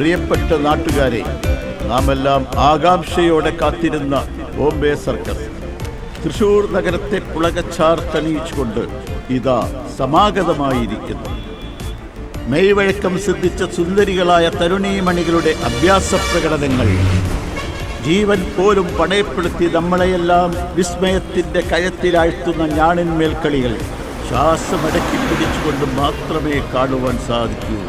പ്രിയപ്പെട്ട നാട്ടുകാരെ, നാം എല്ലാം ആകാംക്ഷയോടെ കാത്തിരുന്ന ബോംബെ സർക്കസ് തൃശൂർ നഗരത്തെ പുളകച്ചാർത്തണിയിച്ചുകൊണ്ട് ഇതാ സമാഗതമായിരിക്കുന്നു. മെയ്വഴക്കം സിദ്ധിച്ച സുന്ദരികളായ തരുണീമണികളുടെ അഭ്യാസ പ്രകടനങ്ങൾ, ജീവൻ പോലും പണയപ്പെടുത്തി നമ്മളെയെല്ലാം വിസ്മയത്തിൻ്റെ കയത്തിലാഴ്ത്തുന്ന ഞാണിന്മേൽ കളികൾ ശ്വാസമടക്കി പിടിച്ചുകൊണ്ട് മാത്രമേ കാണുവാൻ സാധിക്കൂ.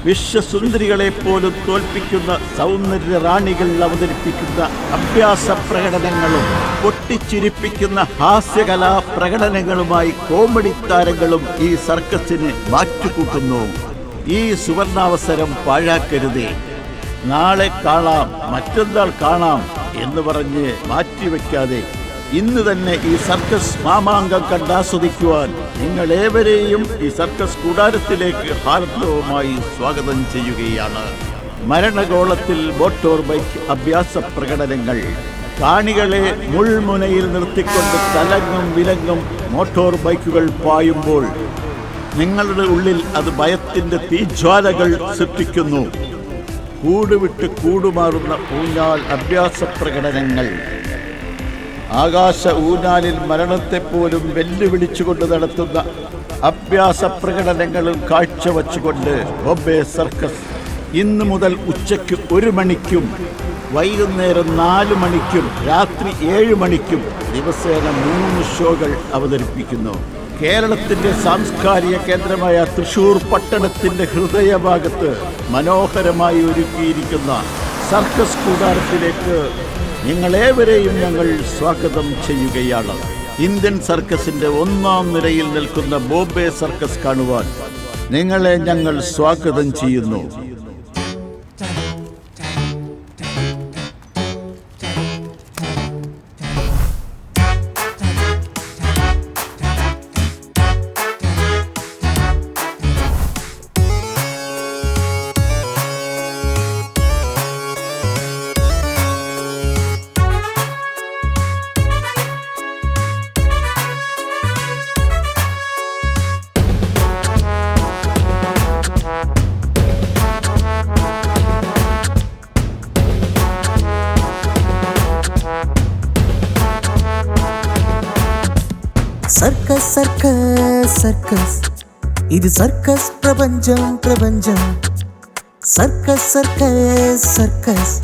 വിശ്വസുന്ദരികളെ പോലും തോൽപ്പിക്കുന്ന സൗന്ദര്യ റാണികൾ അവതരിപ്പിക്കുന്ന അഭ്യാസ പ്രകടനങ്ങളും പൊട്ടിച്ചിരിപ്പിക്കുന്ന ഹാസ്യകലാ പ്രകടനങ്ങളുമായി കോമഡി താരങ്ങളും ഈ സർക്കസിന് മാറ്റുകൂട്ടുന്നു. ഈ സുവർണാവസരം പാഴാക്കരുതേ. നാളെ കാണാം, മറ്റന്നാൾ കാണാം എന്ന് പറഞ്ഞ് മാറ്റിവെക്കാതെ ഇന്ന് തന്നെ ഈ സർക്കസ് മാമാങ്കം കണ്ടാസ്വദിക്കുവാൻ നിങ്ങളേവരെയും ഈ സർക്കസ് കൂടാരത്തിലേക്ക് ഹാർദവമായി സ്വാഗതം ചെയ്യുകയാണ്. മരണഗോളത്തിൽ മോട്ടോർ ബൈക്ക് അഭ്യാസ പ്രകടനങ്ങൾ, കാണികളെ മുൾമുനയിൽ നിർത്തിക്കൊണ്ട് തലങ്ങും വിലങ്ങും മോട്ടോർ ബൈക്കുകൾ പായുമ്പോൾ നിങ്ങളുടെ ഉള്ളിൽ അത് ഭയത്തിൻ്റെ തീജ്വാലകൾ സൃഷ്ടിക്കുന്നു. കൂടുവിട്ട് കൂടുമാറുന്ന ഊഞ്ഞാൽ അഭ്യാസ പ്രകടനങ്ങൾ, ആകാശ ഊഞ്ഞാലിൽ മരണത്തെപ്പോലും വെല്ലുവിളിച്ചുകൊണ്ട് നടത്തുന്ന അഭ്യാസ പ്രകടനങ്ങളും കാഴ്ചവെച്ചുകൊണ്ട് ബോംബെ സർക്കസ് ഇന്ന് മുതൽ ഉച്ചയ്ക്ക് 1 മണിക്കും വൈകുന്നേരം 4 മണിക്കും രാത്രി 7 മണിക്കും ദിവസേന 3 ഷോകൾ അവതരിപ്പിക്കുന്നു. കേരളത്തിൻ്റെ സാംസ്കാരിക കേന്ദ്രമായ തൃശൂർ പട്ടണത്തിൻ്റെ ഹൃദയഭാഗത്ത് മനോഹരമായി ഒരുക്കിയിരിക്കുന്ന സർക്കസ് കൂടാരത്തിലേക്ക് നിങ്ങളേവരെയും ഞങ്ങൾ സ്വാഗതം ചെയ്യുകയാണ്. ഇന്ത്യൻ സർക്കസിൻ്റെ 1ാം നിരയിൽ നിൽക്കുന്ന ബോംബെ സർക്കസ് കാണുവാൻ നിങ്ങളെ ഞങ്ങൾ സ്വാഗതം ചെയ്യുന്നു. സർക്കസ് സർക്കസ് സർക്കസ്, ഇത് സർക്കസ് പ്രപഞ്ചം പ്രപഞ്ചം. സർക്കസ് സർക്കസ് സർക്കസ്,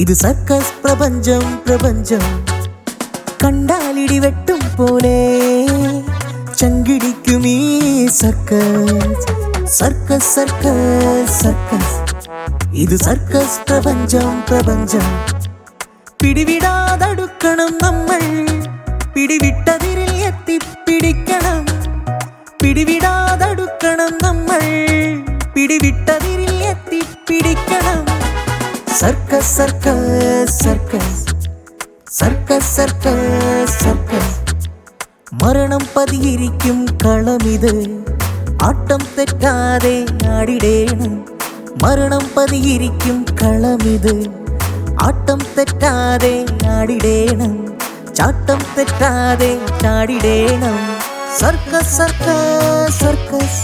ഇത് സർക്കസ് പ്രപഞ്ചം പ്രപഞ്ചം. കണ്ടാലിടി വെട്ടും പോലെ ചങ്കിടിക്കും ഈ സർക്കസ്. സർക്കസ് സർക്കസ് സർക്കസ്, ഇത് സർക്കസ് പ്രപഞ്ചം പ്രപഞ്ചം. പിടിവിടാതടുക്കണം നമ്മൾ, പിടിവിട്ടതിരിൽ എത്തിപ്പിടിക്കണം. പിടിവിടാതടുക്കണം നമ്മൾ, പിടിവിട്ടതിരിൽ എത്തിപ്പിടിക്കണം. Circus circus circus, circus circus circus. മരണം പതിയിരിക്കും കളമിത്, ആട്ടം തെറ്റാതെ ആടിടേണം. മരണം പതിയിരിക്കും കളമിത്, ആട്ടം തെറ്റാതെ ആടിടേണം. ചാട്ടം തെറ്റാതെ ചാടിടേണം. Circus circus circus,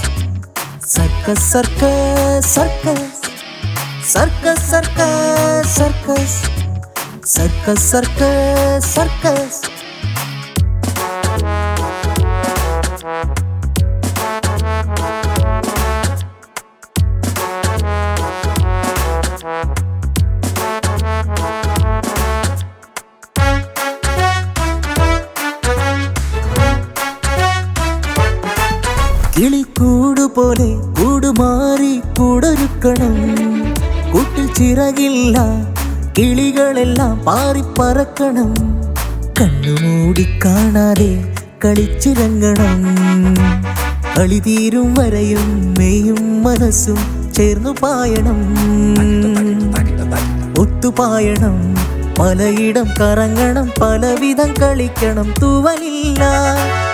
circus circus circus. Circus circus circus, circus circus circus. കിളിക്കൂടുപോലെ കൂടുമാറി കൂടൊരുക്കണം. കൂട്ടിൽ ചിറകില്ല കിളികളെല്ലാം പാറിപ്പറക്കണം. കണ്ണുമൂടി കാണാതെ കളിച്ചിറങ്ങണം. കളി തീരും വരെയും മെയ്യും മനസ്സും ചേർന്നു പായണം. ഒത്തുപായണം, പലയിടം കറങ്ങണം, പലവിധം കളിക്കണം. തൂവലില്ല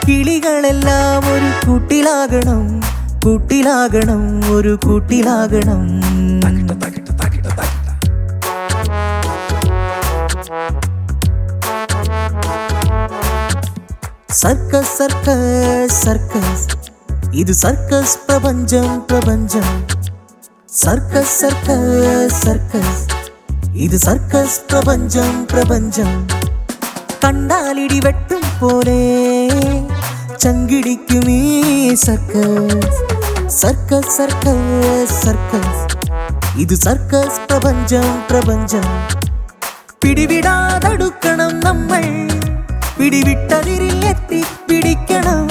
കിളികളെല്ലാം ഒരു കൂട്ടിലാകണം. കൂട്ടിലാകണം, ഒരു കൂട്ടിലാകണം. സർക്കസ് സർക്കസ് സർക്കസ്, ഇത് സർക്കസ് പ്രപഞ്ചം പ്രപഞ്ചം. സർക്കസ് സർക്കസ് സർക്കസ് ഇത് സർക്കസ് പ്രപഞ്ചം പ്രപഞ്ചം കണ്ടാലിടി വെട്ടും പോലെ ചങ്കിടിക്കും ഈ സർക്കസ് സർക്കസ് സർക്കസ് സർക്കസ് ഇത് സർക്കസ് പ്രപഞ്ചം പ്രപഞ്ചം പിടിവിടാതടുക്കണം നമ്മൾ പിടിവിട്ടതിരിൽ എത്തി പിടിക്കണം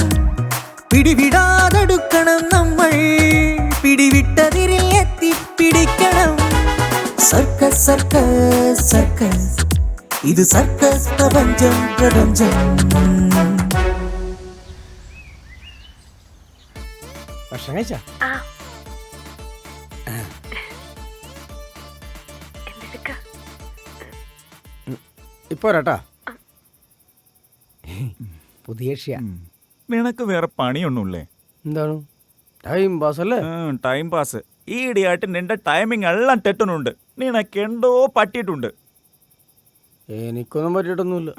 പിടിവിടാതടുക്കണം നമ്മൾ പിടിവിട്ടതിരിൽ എത്തി പിടിക്കണം സർക്കസ് സർക്കസ് സർക്കസ് ഇത് സർക്കസ് പ്രപഞ്ചം പ്രപഞ്ചം ഭക്ഷണം കഴിച്ചാ ഇപ്പൊ വരാട്ടാ പുതിയ നിനക്ക് വേറെ പണിയൊന്നുമില്ലേ? എന്താണ് ടൈം പാസ് അല്ലേ? Time pass. ഈയിടെയായിട്ട് നിന്റെ ടൈമിംഗ് എല്ലാം തെറ്റുന്നുണ്ട്. നിനക്കെന്തോ പറ്റിയിട്ടുണ്ട്. എനിക്കൊന്നും പറ്റിയിട്ടൊന്നുമില്ല.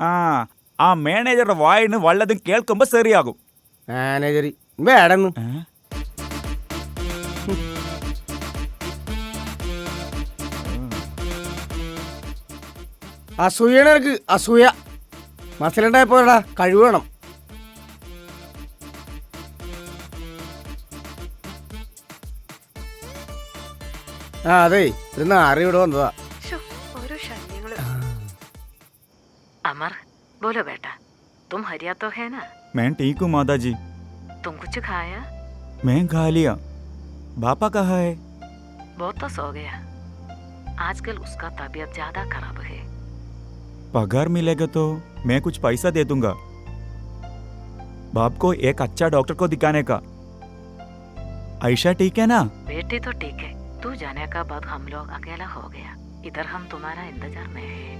ആ മാനേജറുടെ വായിന്ന് വല്ലതും കേൾക്കുമ്പോ ശരിയാകും. മാനേജറി വേടന്ന് അസൂയാണ് എനിക്ക്. അസൂയ മസിലുണ്ടായപ്പോടാ കഴിവ് വേണം. അതെ ഒരു നാറി ഇവിടെ വന്നതാ. अमर बोलो बेटा, तुम हरिया तो है ना? मैं ठीक हूँ माता जी. तुम कुछ खाया? मैं खा लिया. बापा कहाँ है? बहुत तो सो गया. आजकल उसका तबीयत ज्यादा खराब है. पगार मिलेगा तो मैं कुछ पैसा दे दूंगा. बाप को एक अच्छा डॉक्टर को दिखाने का. आयशा ठीक है ना? बेटी तो ठीक है. तू जाने का बाद हम लोग अकेला हो गया. इधर हम तुम्हारा इंतजार में है.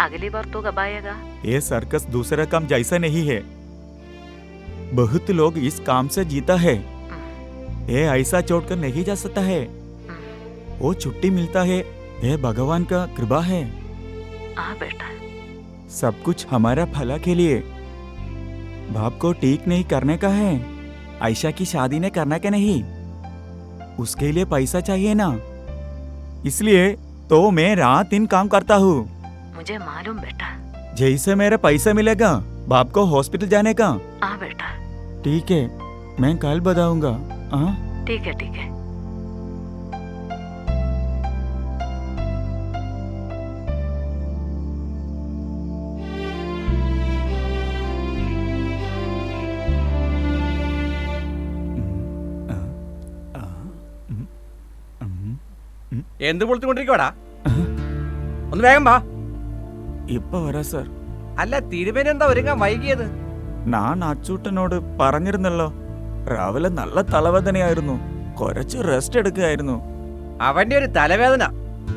अगली बार तो कब आएगा? ये सर्कस दूसरा काम जैसा नहीं है. बहुत लोग इस काम से जीता है. ये ऐसा छोड़कर नहीं जा सकता है. वो छुट्टी मिलता है. ये भगवान का कृपा है. बेटा सब कुछ हमारा भला के लिए. बाप को ठीक नहीं करने का है. आयशा की शादी ने करना के नहीं. उसके लिए पैसा चाहिए ना. इसलिए तो मैं रात दिन काम करता हूँ. मुझे मालूम बेटा. जैसे मेरा पैसा मिलेगा बाप को हॉस्पिटल जाने का. बेटा ठीक है, मैं कल बताऊंगा. ठीक है ठीक है. എന്ത് പൊളിച്ചുകൊണ്ടിരിക്കോടാ? ഒന്ന് വേഗം വാ. ഇപ്പൊ വരാ സർ. അല്ല തിരുമേനി എന്താ ഒരുങ്ങാൻ വൈകിയത്? ഞാൻ അച്ചൂട്ടനോട് പറഞ്ഞിരുന്നല്ലോ, രാവിലെ നല്ല തലവേദനയായിരുന്നു, കുറച്ച് റെസ്റ്റ് എടുക്കുകയായിരുന്നു. അവന്റെ ഒരു തലവേദന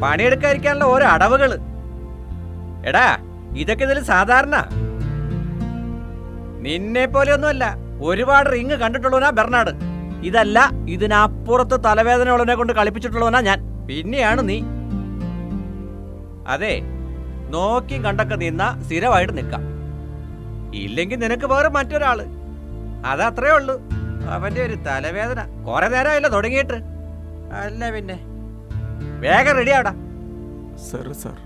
പണിയെടുക്കാതിരിക്കാനുള്ള ഓരോ അടവുകള്. എടാ ഇതൊക്കെ ഇതിൽ സാധാരണ. നിന്നെ പോലെയൊന്നുമല്ല, ഒരുപാട് റിങ് കണ്ടിട്ടുള്ളവനാ ബെർണാഡ്. ഇതല്ല, ഇതിനപ്പുറത്ത് തലവേദന ഉള്ളവനെ കൊണ്ട് കളിപ്പിച്ചിട്ടുള്ളവനാ ഞാൻ. പിന്നെയാണ് നീ. അതെ, നോക്കി കണ്ടൊക്കെ നിന്ന സ്ഥിരമായിട്ട് നിൽക്കാം. ഇല്ലെങ്കിൽ നിനക്ക് വേറെ മറ്റൊരാള്. അതത്രേ ഉള്ളൂ. അവന്റെ ഒരു തലവേദന കുറെ നേരമായില്ല തുടങ്ങിയിട്ട്. അല്ല പിന്നെ വേഗം റെഡി ആവടാ. Sir sir.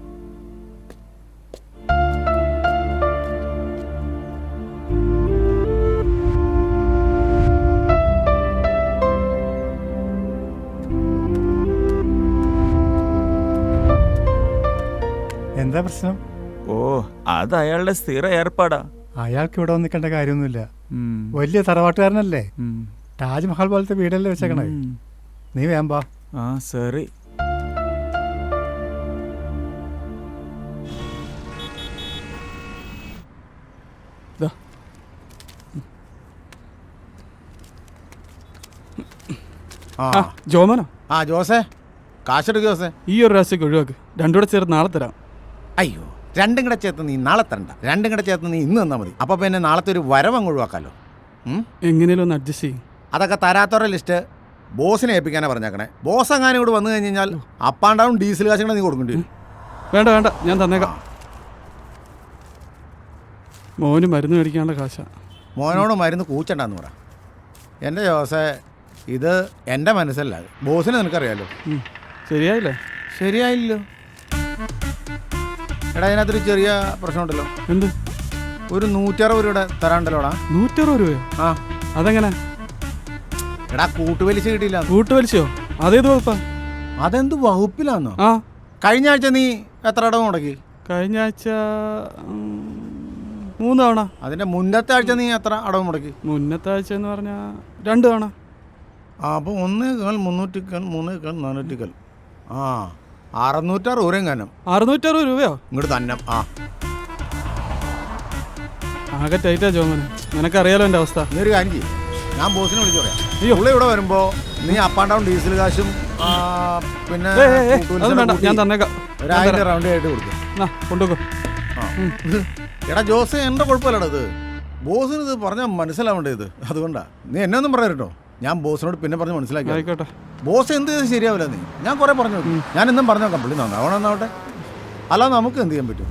എന്താ പ്രശ്നം? ഓ, അത് അയാളുടെ സ്ഥിര ഏർപ്പാടാ. അയാൾക്ക് ഇവിടെ വന്നിക്കേണ്ട കാര്യമൊന്നുമില്ല. വലിയ തറവാട്ടുകാരനല്ലേ? താജ്മഹൽ പോലത്തെ വീടല്ലേ വെച്ചേക്കണേ. നീ വേമ്പാ. സറി. ജോമനോ? ജോസേ, കാശെടുക്ക് ജോസേ. ഈ ഒരു പ്രാവശ്യം ഒഴിവാക്ക്. രണ്ടുകൂടെ ചേർത്ത് നാളെ തരാം. അയ്യോ, രണ്ടും കൂടെ ചേർത്ത് നീ നാളെ തരണ്ട. രണ്ടും കൂടെ ചേർത്ത് നീ ഇന്ന് തന്നാൽ മതി. അപ്പോൾ പിന്നെ നാളത്തെ ഒരു വരവങ്ങ് ഒഴിവാക്കാമല്ലോ. എങ്ങനെയും ഒന്ന് അഡ്ജസ്റ്റ് ചെയ്യും. അതൊക്കെ തരാത്തവരുടെ ലിസ്റ്റ് ബോസിനെ ഏൽപ്പിക്കാനാ പറഞ്ഞേക്കണേ. ബോസ് എങ്ങാനും കൂടെ വന്നു കഴിഞ്ഞാൽ അപ്പാണ്ടാവും ഡീസൽ കാശുകൾ നീ കൊടുക്കേണ്ടി വരും. വേണ്ട വേണ്ട, ഞാൻ തന്നേക്കാം. മോന് മരുന്ന് മേടിക്കാനുള്ള കാശാ. മോനോട് മരുന്ന് കൂച്ചണ്ടെന്ന് പറ. എൻ്റെ ജോസേ, ഇത് എൻ്റെ മനസ്സല്ല, ബോസിനെ നിനക്കറിയാലോ. ശരിയായില്ലേ? ശരിയായില്ലോ. എടാ അതിനകത്തൊരു ചെറിയ പ്രശ്നമുണ്ടല്ലോ. എന്ത്? ഒരു 160 രൂപയുടെ തരാണ്ടല്ലോടാ. 160 രൂപയോ? ആ അതെങ്ങനെ? എടാ കൂട്ടുപലിശ കിട്ടിയില്ല. കൂട്ടുപലിശയോ? അതേത് വകുപ്പാ? അതെന്ത് വകുപ്പിലാന്നോ? ആ കഴിഞ്ഞ ആഴ്ച നീ എത്ര അടവ് മുടക്കി? കഴിഞ്ഞ ആഴ്ച 3 തവണ. അതിന്റെ മുന്നത്തെ ആഴ്ച നീ എത്ര അടവ് മുടക്കി? മുന്നത്തെ ആഴ്ച എന്ന് പറഞ്ഞാൽ 2 തവണ. അപ്പോൾ 1 കാൽ 300 കാൽ 3 കാൽ 400 കാൽ 660 കാനം. 660 രൂപയോ? ഇങ്ങോട്ട് തന്നെ. ആകെ ടൈറ്റാ ജോമന്, നിനക്കറിയാലോ എൻ്റെ അവസ്ഥ. നീ ഒരു കാര്യം ചെയ്യും, ഞാൻ ബോസിനെ വിളിച്ചു പറയാം. അയ്യോ. പുള്ളി ഇവിടെ വരുമ്പോ നീ അപ്പ് ആൻഡ് ഡൗൺ ഡീസൽ കാശും പിന്നെ അത് വേണ്ട, ഞാൻ തന്നേക്കാം. 1000 റൗണ്ട് ആയിട്ട് കൊടുക്കും. കൊണ്ടുവെക്കോ. എടാ ജോസ്, എൻ്റെ കുഴപ്പമില്ലടാ ഇത്. ബോസിന് ഇത് പറഞ്ഞാൽ മനസ്സിലാവേണ്ടത് ഇത്, അതുകൊണ്ടാ. നീ എന്നെ ഒന്നും പറയാം കേട്ടോ, ഞാൻ ബോസിനോട് പിന്നെ പറഞ്ഞ് മനസ്സിലാക്കി. ആയിക്കോട്ടെ. ബോസ് എന്ത് ചെയ്ത് ശരിയാവില്ല. നീ ഞാൻ കുറേ പറഞ്ഞു നോക്കി, ഞാൻ ഇന്നും പറഞ്ഞു നോക്കാം. പുള്ളി നന്നാവണമെന്നാവട്ടെ, അല്ലാതെ നമുക്ക് എന്ത് ചെയ്യാൻ പറ്റും?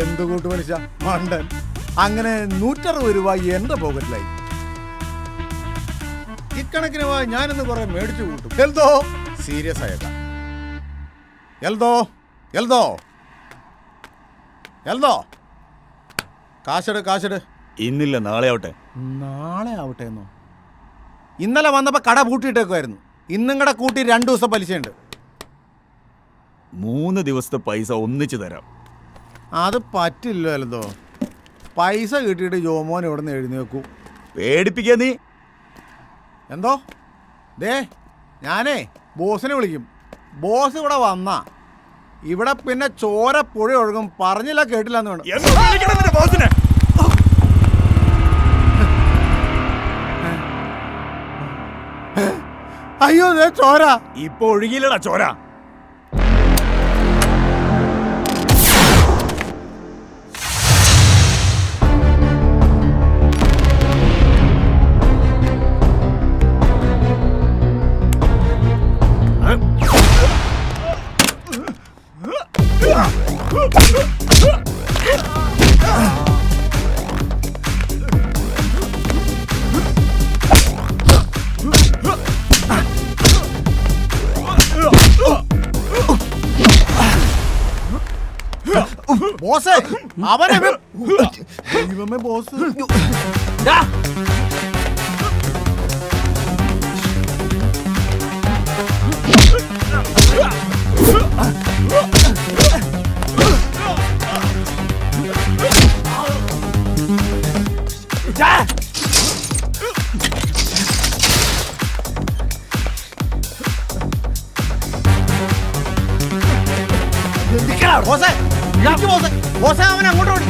എന്ത് കൂട്ടു മനുഷ്യ മണ്ടൻ. അങ്ങനെ 160 രൂപ എൻ്റെ പോക്കറ്റിലായി. ഇക്കണക്കിന് ഞാനിന്ന് കുറെ മേടിച്ചു കൂട്ടും. എൽദോ സീരിയസ് ആയേക്കാം. എൽദോ എൽദോ എൽദോ കാശെട്. ഇന്നില്ല, നാളെ ആവട്ടെ. നാളെ ആവട്ടെ എന്നോ? ഇന്നലെ വന്നപ്പോൾ കട പൂട്ടിയിട്ടേക്കുമായിരുന്നു. ഇന്നും കൂടെ കൂട്ടി 2 ദിവസം പലിശയുണ്ട്. 3 ദിവസത്തെ പൈസ ഒന്നിച്ച് തരാം. അത് പറ്റില്ലോ എൽദോ. പൈസ കിട്ടിയിട്ട് ജോമോൻ ഇവിടെ നിന്ന് എഴുന്നേക്കൂ. പേടിപ്പിക്കാ നീ. എന്തോ ദേ, ഞാനേ ബോസിനെ വിളിക്കും. ബോസ് ഇവിടെ വന്നാ ഇവിടെ പിന്നെ ചോര പുഴ ഒഴുകും. പറഞ്ഞില്ല കേട്ടില്ലെന്ന് വേണം. അയ്യോ ചോര. ഇപ്പൊ ഒഴുകിയില്ലടാ ചോര. ബോസ് അവനെ ദൈവമേ ബോസ്. ബോസേ ബോസേ അവനെ അങ്ങോട്ട് ഓടി.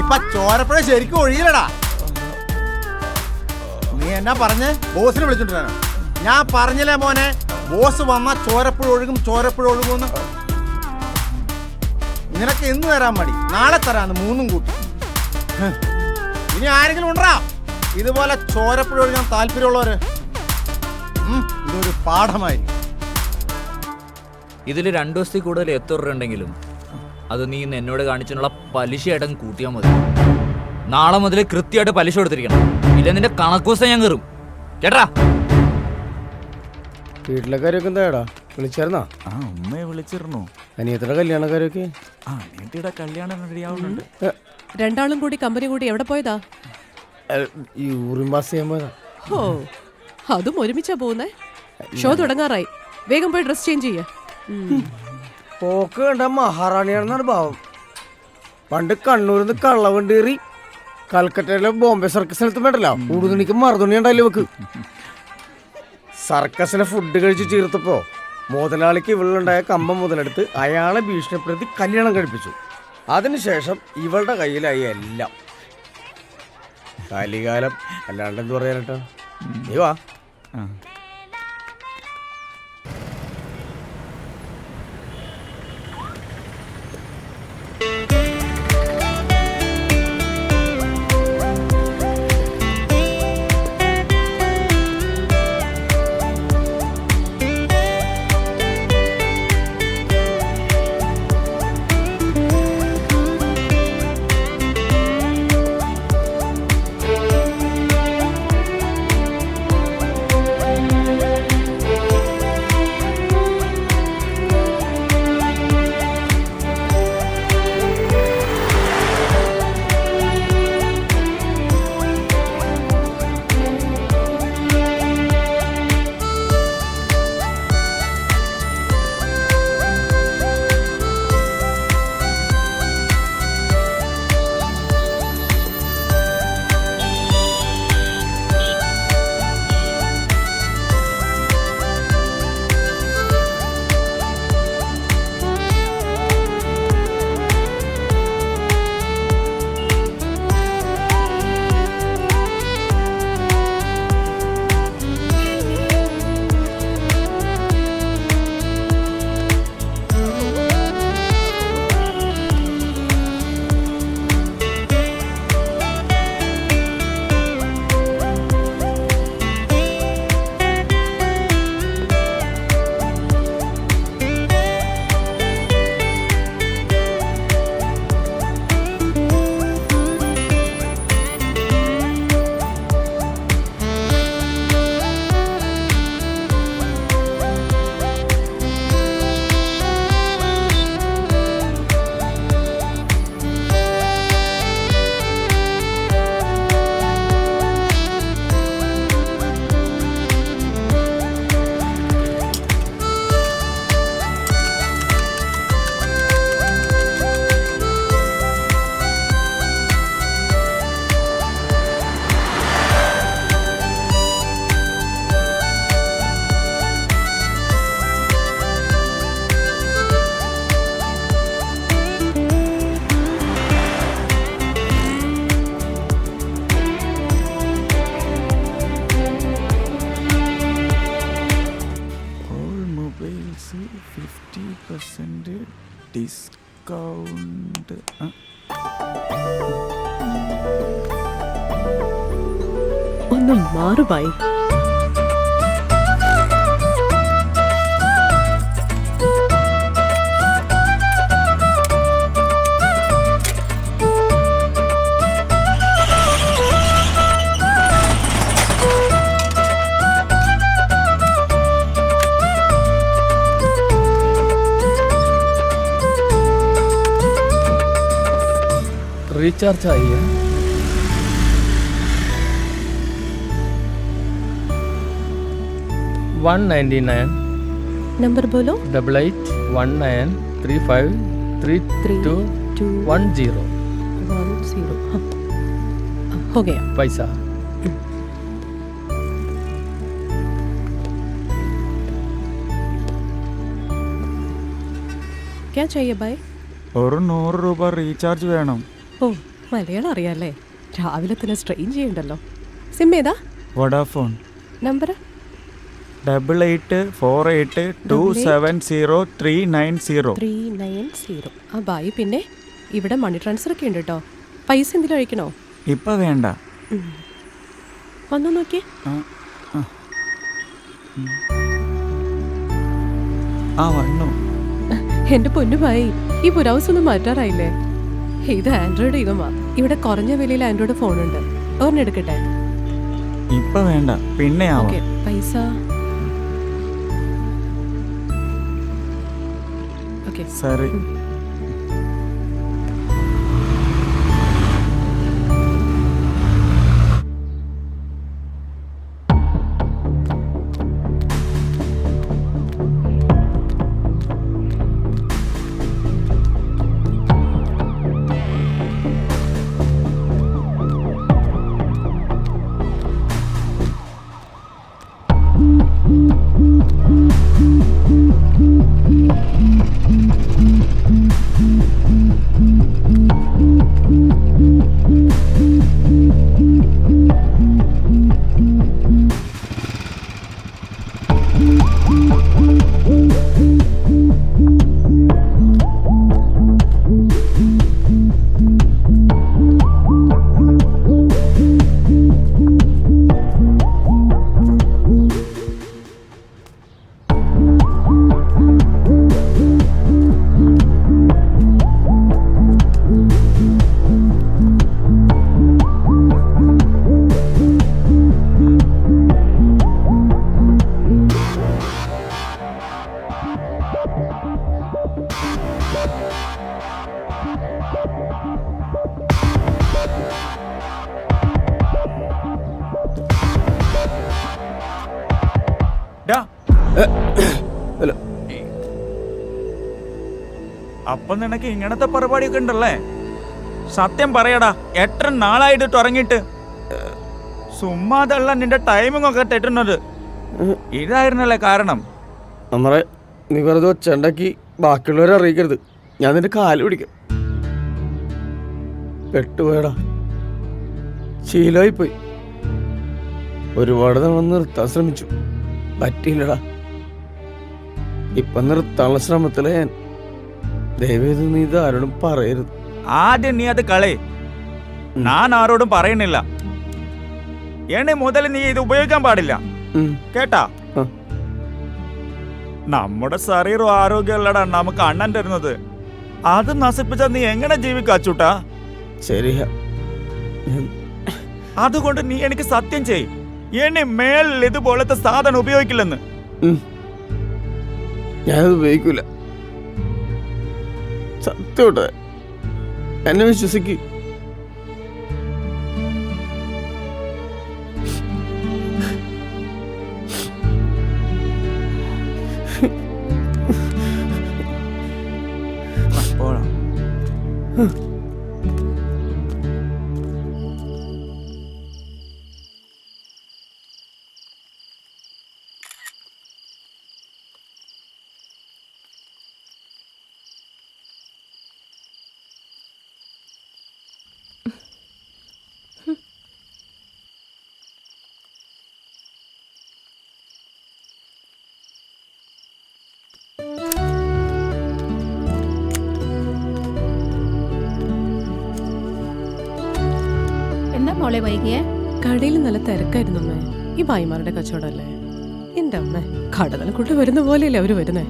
ഇപ്പൊ ചോരപ്പുഴ ശരിക്കും ഒഴിയില്ലടാ. നീ എന്നാ പറഞ്ഞേ? ബോസിനെ വിളിച്ചോണ്ടിരാനോ? ഞാൻ പറഞ്ഞില്ലേ മോനെ, ബോസ് വന്നാ ചോരപ്പുഴ ഒഴുകുമെന്ന്. നിനക്ക് ഇന്ന് തരാൻ മതി, നാളെ തരാന്ന് 3 കൂട്ടി. ഇനി ആരെങ്കിലും ഉണ്ടാ ഇതുപോലെ ചോരപ്പുഴ ഒഴുകാൻ താല്പര്യമുള്ളവര്? ഇതൊരു പാഠമായി. ഇതിൽ 2 ദിവസത്തിൽ കൂടുതൽ എത്ര രൂപ ഉണ്ടെങ്കിലും അത് നീ ഇന്ന് എന്നോട് കാണിച്ചിട്ടുള്ള പലിശയായിട്ടങ്ങ് കൂട്ടിയാൽ മതി. നാളെ മുതൽ കൃത്യമായിട്ട് പലിശ കൊടുത്തിരിക്കണം, ഇല്ല നിന്റെ കണക്കൂസം ഞാൻ കയറും. കേട്ടാ? വീട്ടിലെ കാര്യമൊക്കെ എന്താടാ? വിളിച്ചായിരുന്നാ? ഉമ്മയെ വിളിച്ചിരുന്നു. അനിയത്തിയുടെ കല്യാണക്കാരൊക്കെ? അനിയത്തിയുടെ കല്യാണം റെഡിയാവുന്നുണ്ട്. രണ്ടാളും കൂടി കമ്പനി കൂടി എവിടെ പോയതാ? യൂറിൻ പാസ് ചെയ്യാൻ പോയതാ. ഓ, അതും ഒരുമിച്ചാ പോകുന്നേ? ഷോ തുടങ്ങാറായി, വേഗം പോയി ഡ്രസ് ചേഞ്ച് ചെയ്യ. പോക്ക് കണ്ട മഹാറാണിയാണെന്നാണ് ഭാവം. പണ്ട് കണ്ണൂരിൽ നിന്ന് കള്ളവണ്ടേറി കൽക്കട്ടയിലെ ബോംബെ സർക്കസിനടുത്ത് വേണ്ടല്ലോ, ഉടുതുണിക്ക് മറുതുണി ഉണ്ടായില്ലേ വെക്ക്. സർക്കസിലെ ഫുഡ് കഴിച്ച് ചീർത്തപ്പോ മുതലാളിക്ക് ഇവളുണ്ടായ കമ്പം മുതലെടുത്ത് അയാളെ ഭീഷണിപ്പെടുത്തി കല്യാണം കഴിപ്പിച്ചു. അതിനുശേഷം ഇവളുടെ കയ്യിലായി എല്ലാം. കലികാലം അല്ലാണ്ട് എന്ത് പറയാനട്ടോ. നീ വാ. ഡിസ്കൗണ്ട്. ഒന്നും മാറുമായി. रिचार्ज चाहिए. $199. नंबर बोलो. 8819353210. हो गया. पैसा. क्या चाहिए भाई? ഒരു 100 രൂപ റീചാർജ് വേണം. ഓ, മലയാളം അറിയാല്ലേ? രാവിലെ തന്നെ സ്ട്രെയിൻ ചെയ്യണ്ടല്ലോ. സിം ഏതാ? വോഡാഫോൺ. നമ്പർ 888270390390. ആ ബായി, പിന്നെ ഇവിടെ മണി ട്രാൻസ്ഫർ ഒക്കെ ഉണ്ട് കേട്ടോ. പൈസ എന്തെങ്കിലും അയക്കണോ? ഇപ്പൊ വേണ്ട. വന്നു നോക്കിയേ. ആ വന്നു. എന്റെ പൊന്നുമായി, ഈ പുരാവസ് ഒന്നും മാറ്റാറായില്ലേ? ഇത് ആൻഡ്രോയിഡ് യുഗമാ. ഇവിടെ കുറഞ്ഞ വിലയിൽ ആൻഡ്രോയിഡ് ഫോൺ ഉണ്ട്. ഒരെണ്ണം എടുക്കട്ടെ? ഇപ്പൊ വേണ്ട, പിന്നെ ഓക്കേ. പൈസ ഓക്കേ. സരി. അപ്പൊ നിനക്ക് ഇങ്ങനത്തെ പരിപാടിയൊക്കെ ഉണ്ടല്ലേ? സത്യം പറയടാ, എത്ര നാളായിട്ട് തുടങ്ങിയിട്ട് സുമ്മാതല്ല നിന്റെ ടൈമിംഗ് ഒക്കെ തെറ്റുന്നത്. ഇതായിരുന്നല്ലേ കാരണം? നമ്മളെ നീ വെറുതെ ഒച്ചണ്ടാക്കി ബാക്കിയുള്ളവരെ അറിയിക്കരുത്. ഞാൻ നിന്റെ കാല് പിടിക്കും. പെട്ടുപോയടാ, ശീലമായിപ്പോയി. ഒരുപാട് തവണ നിർത്താൻ ശ്രമിച്ചു, പറ്റിയില്ലടാ. ഇപ്പൊ നിർത്താനുള്ള ശ്രമത്തില ഞാൻ. ദയവേത് നീ ഇത് ആരോടും പറയരുത്. ആദ്യം നീ അത് കളേ. ഞാൻ ആരോടും പറയുന്നില്ല. എന്നെ മുതൽ നീ ഇത് ഉപയോഗിക്കാൻ പാടില്ല, കേട്ടാ? നമ്മുടെ ശരീരം ആരോഗ്യമല്ലടാ നമുക്ക് അണ്ണൻ തരുന്നത്. അത് നശിപ്പിച്ചാൽ നീ എങ്ങനെ ജീവിക്കാച്ചൂട്ടാ? ശരിയാ. അതുകൊണ്ട് നീ എനിക്ക് സത്യം ചെയ്, എന്നെ മേലിൽ ഇതുപോലത്തെ സാധനം ഉപയോഗിക്കില്ലെന്ന്. ഞാനത് ഉപയോഗിക്കൂല. സത്യോട്ടെ, എന്നെ വിശ്വസിക്ക്. മോളെ വൈകിയേ? കടയിൽ നല്ല തിരക്കായിരുന്നു അമ്മേ. ഈ ഭായിമാരുടെ കച്ചവടമല്ലേ. എന്റെ അമ്മ കടകൾ കൊണ്ട് വരുന്ന പോലെയല്ലേ അവര് വരുന്നേ.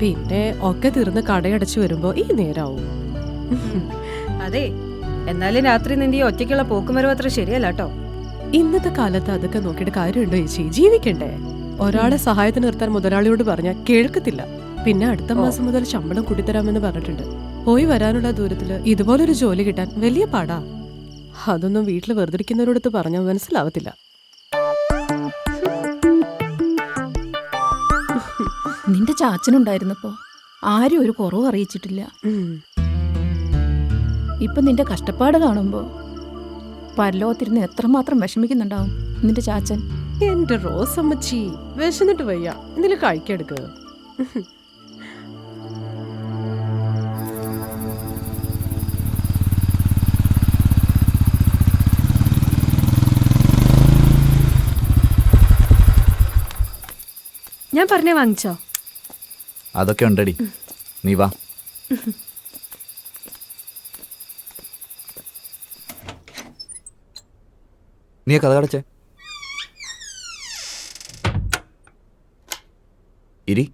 പിന്നെ ഒക്കെ തീർന്ന് കടയടച്ചു വരുമ്പോ ഈ നേരാവും. അതെ, എന്നാലും രാത്രി നിന്റെ ഒറ്റയ്ക്കുള്ള പോക്കുമരവ് അത്ര ശരിയല്ല കേട്ടോ. ഇന്നത്തെ കാലത്ത് അതൊക്കെ നോക്കിയിട്ട് കാര്യമുണ്ടോ ചേച്ചി? ജീവിക്കണ്ടേ? ഒരാളെ സഹായത്തിന് നിർത്താൻ മുതലാളിയോട് പറഞ്ഞാൽ കേൾക്കത്തില്ല. പിന്നെ അടുത്ത മാസം മുതൽ ശമ്പളം കൂട്ടിത്തരാമെന്ന് പറഞ്ഞിട്ടുണ്ട്. പോയി വരാനുള്ള ദൂരത്തില് ഇതുപോലൊരു ജോലി കിട്ടാൻ വലിയ പാടാ. അതൊന്നും വീട്ടിൽ വെറുതെ ഇരിക്കുന്നവരോടത്ത് പറഞ്ഞാൽ മനസ്സിലാവത്തില്ല. നിന്റെ ചാച്ചനുണ്ടായിരുന്നപ്പോ ആരും ഒരു കുറവ് അറിയിച്ചിട്ടില്ല. ഇപ്പൊ നിന്റെ കഷ്ടപ്പാട് കാണുമ്പോ പരലോകത്തിരുന്ന് എത്രമാത്രം വിഷമിക്കുന്നുണ്ടാവും നിന്റെ ചാച്ചൻ. എന്റെ റോസമ്മച്ചി, വിശന്നിട്ട് വയ്യ, എന്തെങ്കിലും കഴിക്കെടുക്ക്. ഞാൻ പറഞ്ഞേ വാങ്ങിച്ചോ? അതൊക്കെ ഉണ്ടടി, നീ വാ. നീ കഥ കടച്ചേ ഇരി.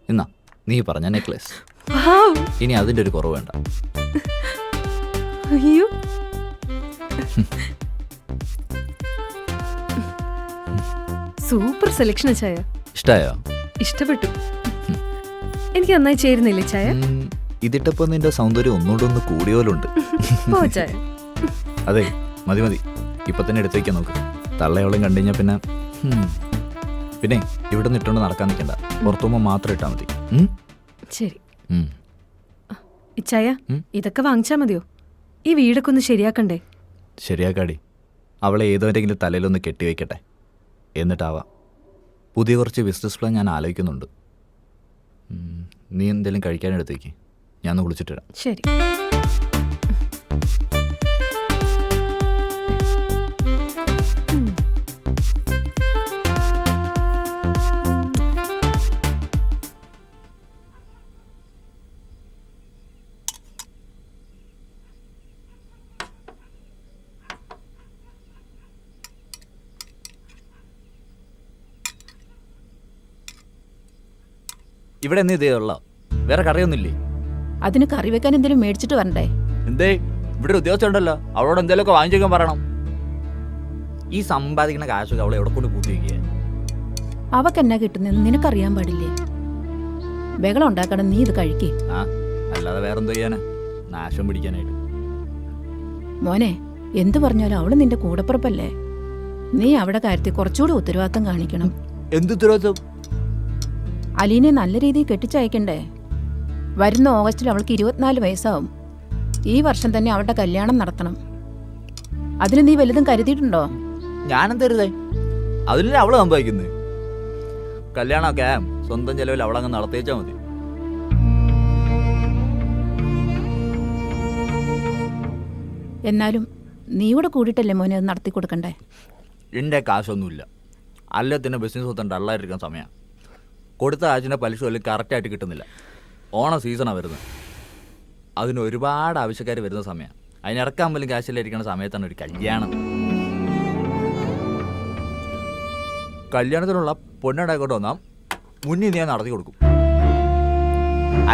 എന്നാ നീ പറഞ്ഞ നെക്ലേസ്. ഇനി അതിന്റെ ഒരു കുറവ് വേണ്ട. അയ്യോ, സൂപ്പർ സെലക്ഷൻ ചായ. ഇഷ്ടായോ? ഇഷ്ടപ്പെട്ടു. എനിക്ക് നന്നായി ചേരുന്നില്ലേ ചായ? ഇതിട്ടപ്പോ നിന്റെ സൗന്ദര്യം ഒന്നുകൊണ്ടൊന്ന് കൂടിയോലുണ്ട്. അതെ, മതി മതി, ഇപ്പൊ തന്നെ എടുത്തു വയ്ക്കാൻ നോക്ക്. തള്ളയോളം കണ്ടുകഴിഞ്ഞാ പിന്നെ പിന്നെ ഇവിടെ നിന്ന് ഇട്ടുകൊണ്ട് നടക്കാൻ നിൽക്കണ്ട. പുറത്തുമ്പോ മാത്രം ഇട്ടാ മതി. ശരി. ഇച്ചായ, ഇതൊക്കെ വാങ്ങിച്ചാ മതിയോ? ഈ വീടൊക്കെ ഒന്ന് ശരിയാക്കണ്ടേ? ശരിയാക്കാടി. അവളെ ഏതോരെങ്കിലും തലയിലൊന്ന് കെട്ടിവെക്കട്ടെ, എന്നിട്ടാവാം. പുതിയ കുറച്ച് ബിസിനസ് പ്ലാൻ ഞാൻ ആലോചിക്കുന്നുണ്ട്. നീ എന്തെങ്കിലും കഴിക്കാനെടുത്തേക്ക്, ഞാൻ ഒന്ന് കുളിച്ചിട്ട് വരാം. ശരി. ഇവിടെ എന്ന് ഇതേ ഉള്ള വേറെ കറിയൊന്നുമില്ലേ? അതിന് കറി വെക്കാൻ എന്തെങ്കിലും മേടിച്ചിട്ട് വരണ്ടേ? എന്തേ ഇവിടെ ഒരു ഉദ്യോഗസ്ഥ ഉണ്ടല്ലോ, അവളോട് എന്തെങ്കിലുമൊക്കെ വാങ്ങിച്ചേക്കാൻ പറയണം. ഈ സമ്പാദിക്കുന്ന കാശൊക്കെ അവളെ എവിടെ കൊണ്ട് കൂട്ടി വയ്ക്കുക? അവക്ക് എന്നാ കിട്ടുന്നെന്ന് നിനക്കറിയാൻ പാടില്ലേ? ബഹളം ഉണ്ടാക്കണം, നീ ഇത് കഴിക്കേ. ആ അല്ലാതെ വേറെന്തോ ചെയ്യാനാ, നാശം പിടിക്കാനായിട്ട്. മോനെ, എന്തു പറഞ്ഞാലും അവള് നിന്റെ കൂടപ്പുറപ്പല്ലേ. നീ അവിടെ കാര്യത്തിൽ കുറച്ചുകൂടി ഉത്തരവാദിത്തം കാണിക്കണം. എന്ത് ഉത്തരവാദിത്തം? അലീനെ നല്ല രീതിയിൽ കെട്ടിച്ചയക്കണ്ടേ? വരുന്ന ഓഗസ്റ്റിൽ അവൾക്ക് 24 വയസ്സാവും. ഈ വർഷം തന്നെ അവളുടെ കല്യാണം നടത്തണം. അതിന് നീ വലുതും കരുതിയിട്ടുണ്ടോ? ഞാനെന്തരുതേ, അതിലല്ലേ അവള് സമ്പാദിക്കുന്നത്. കല്യാണമൊക്കെ സ്വന്തം ചെലവിൽ അവളങ്ങ് നടത്തിയേച്ചാ മതി. എന്നാലും നീ കൂടെ കൂടിയിട്ടല്ലേ മോനെ അത് നടത്തി കൊടുക്കണ്ടേ? എൻ്റെ കാശൊന്നുമില്ല. അല്ല തന്നെ ബിസിനസ് മൊത്തം ഡള്ളായിരിക്കാൻ സമയമാണ്. കൊടുത്ത ആഴ്ചൻ്റെ പലിശ വല്ലതും കറക്റ്റായിട്ട് കിട്ടുന്നില്ല. ഓണ സീസണാണ് വരുന്നത്. അതിന് ഒരുപാട് ആവശ്യക്കാർ വരുന്ന സമയമാണ്. അതിനിറക്കാൻ പോലും കാശിലിരിക്കുന്ന സമയത്താണ് ഒരു കല്യാണം. കല്യാണത്തിനുള്ള പൊന്നുണ്ടായിക്കോട്ട് വന്നാൽ മുന്നിൽ ഞാൻ നടത്തി കൊടുക്കും.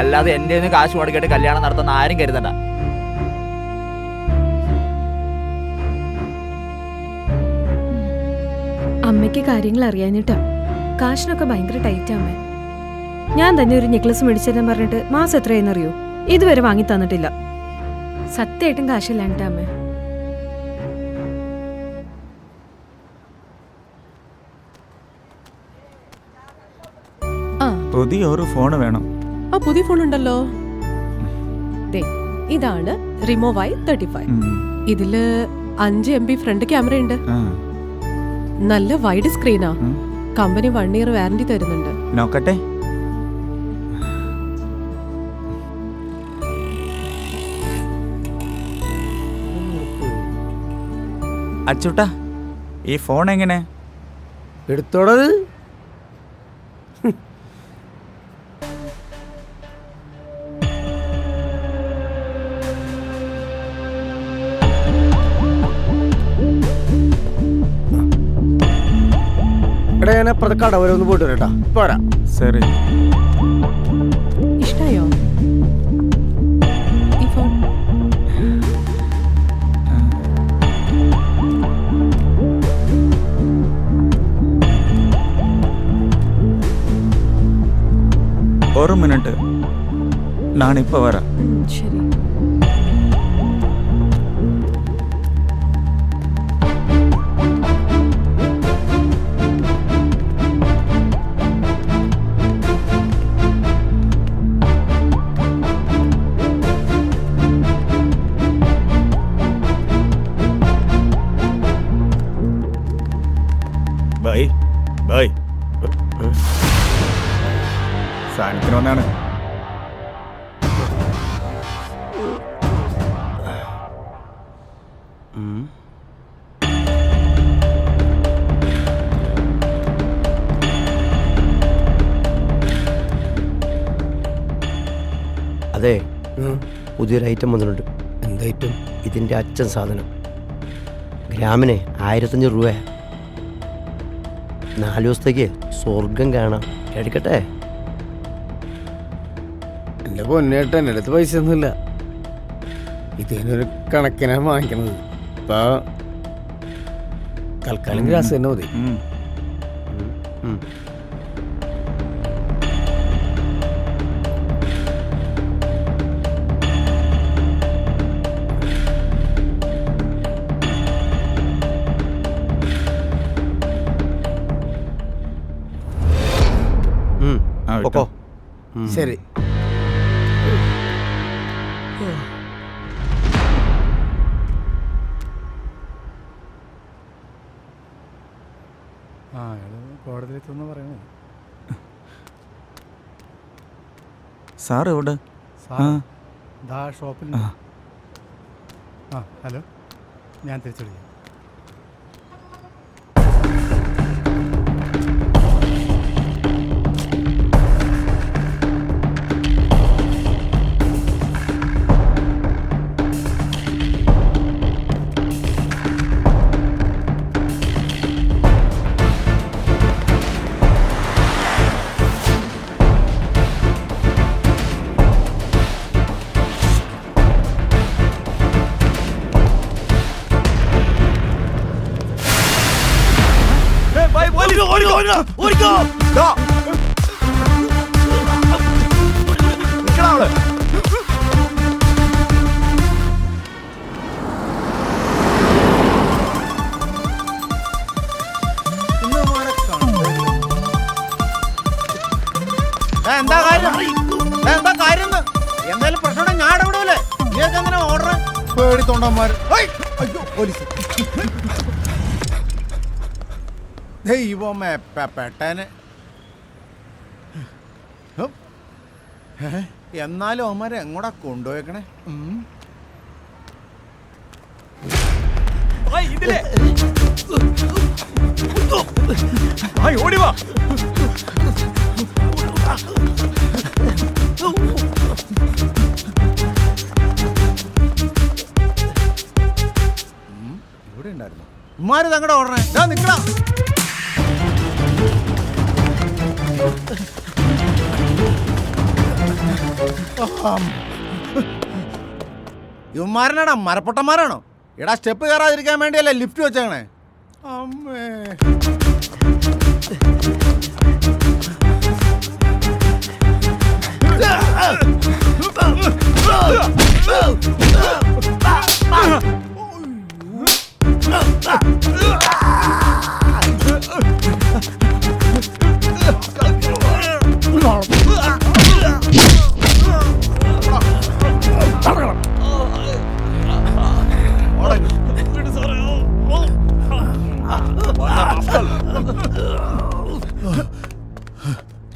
അല്ലാതെ എൻ്റെ നിന്ന് കാശ് മുടക്കിയിട്ട് കല്യാണം നടത്തുന്ന ആരും കരുതണ്ട. അമ്മയ്ക്ക് കാര്യങ്ങൾ അറിയാഞ്ഞിട്ടാ. കാശിനൊക്കെ ഭയങ്കര ടൈറ്റ് അമ്മ. ഞാൻ തന്നെ ഒരു നെക്ലസ് മേടിച്ചെന്ന് പറഞ്ഞിട്ട് മാസം എത്രയെന്നറിയോ? ഇതുവരെ വാങ്ങി തന്നിട്ടില്ല. സത്യമായിട്ടും കാശില്ലാഞ്ഞിട്ടാ അമ്മ. പുതിയ ഒരു ഫോൺ വേണം. ആ പുതിയ ഫോൺ ഉണ്ടല്ലോ. ദേ ഇതാണ് റിമോ Y35. ഇതില് 5 MB ഫ്രണ്ട് ക്യാമറ ഉണ്ട്. നല്ല വൈഡ് സ്ക്രീനാ. കമ്പനി 1 ഇയർ വാറന്റി തരുന്നുണ്ട്. നോക്കട്ടെ. അച്ചൂട്ടാ, ഈ ഫോൺ എങ്ങനെ? എടുത്തോടത്. എടാ, ഞാൻ അപ്പുറത്തെ കട വരെ ഒന്ന് പോയിട്ട് വരട്ടാ. പോരാ. ശരി. ഇഷ്ടായോ ഈ ഫോൺ? ഒരു മിനിറ്റ്, ഞാനിപ്പോ വരാം. ശരി. Bye bye. സാധനത്തിന് വന്നാണ്. അതെ, പുതിയൊരു ഐറ്റം വന്നിട്ടുണ്ട്. എന്ത് ഐറ്റം? ഇതിൻ്റെ അച്ഛൻ സാധനം. ഗ്രാമിന് 1500 രൂപ. 4 ദിവസത്തേക്ക് സ്വർഗം കാണാം. എടുക്കട്ടെ? എൻ്റെ പൊന്നേട്ട, എൻ്റെ അടുത്ത് പൈസ ഒന്നുമില്ല. ഇതിനൊരു കണക്കിനാണ് വാങ്ങിക്കണത്. ഇപ്പൊ തൽക്കാലം ഗ്രാസ് തന്നെ മതി. ശരി. ആ, കോടതിയിലെത്തുന്ന പറയണേ. സാർ എവിടെ? ഷോപ്പിൽ. ആ, ഹലോ, ഞാൻ തിരിച്ചെടുക്കാം. എന്താ കാര്യം? എന്താ കാര്യം? എന്തായാലും പ്രശ്നം ഞാൻ ഇടപെടൂലേ? നീയൊക്കെ എങ്ങനെ ഓർഡർ? പേടിത്തൊണ്ടന്മാർ. അയ്യോ പോലീസ്. ദൈവമേ പെട്ടേനെ. എന്നാലും അവന്മാരെ എങ്ങോട്ടാ കൊണ്ടുപോയേക്കണേ? ഓടിവാ. ഇവിടെ ഉണ്ടായിരുന്നു ഉമ്മാര് തങ്ങടെ ഓടണേ. നിക്കടാ. ഇവന്മാരനാടാ മരപ്പൊട്ടന്മാരാണോ? എടാ സ്റ്റെപ്പ് കയറാതിരിക്കാൻ വേണ്ടിയല്ലേ ലിഫ്റ്റ് വെച്ചേക്കണേ? അമ്മേ.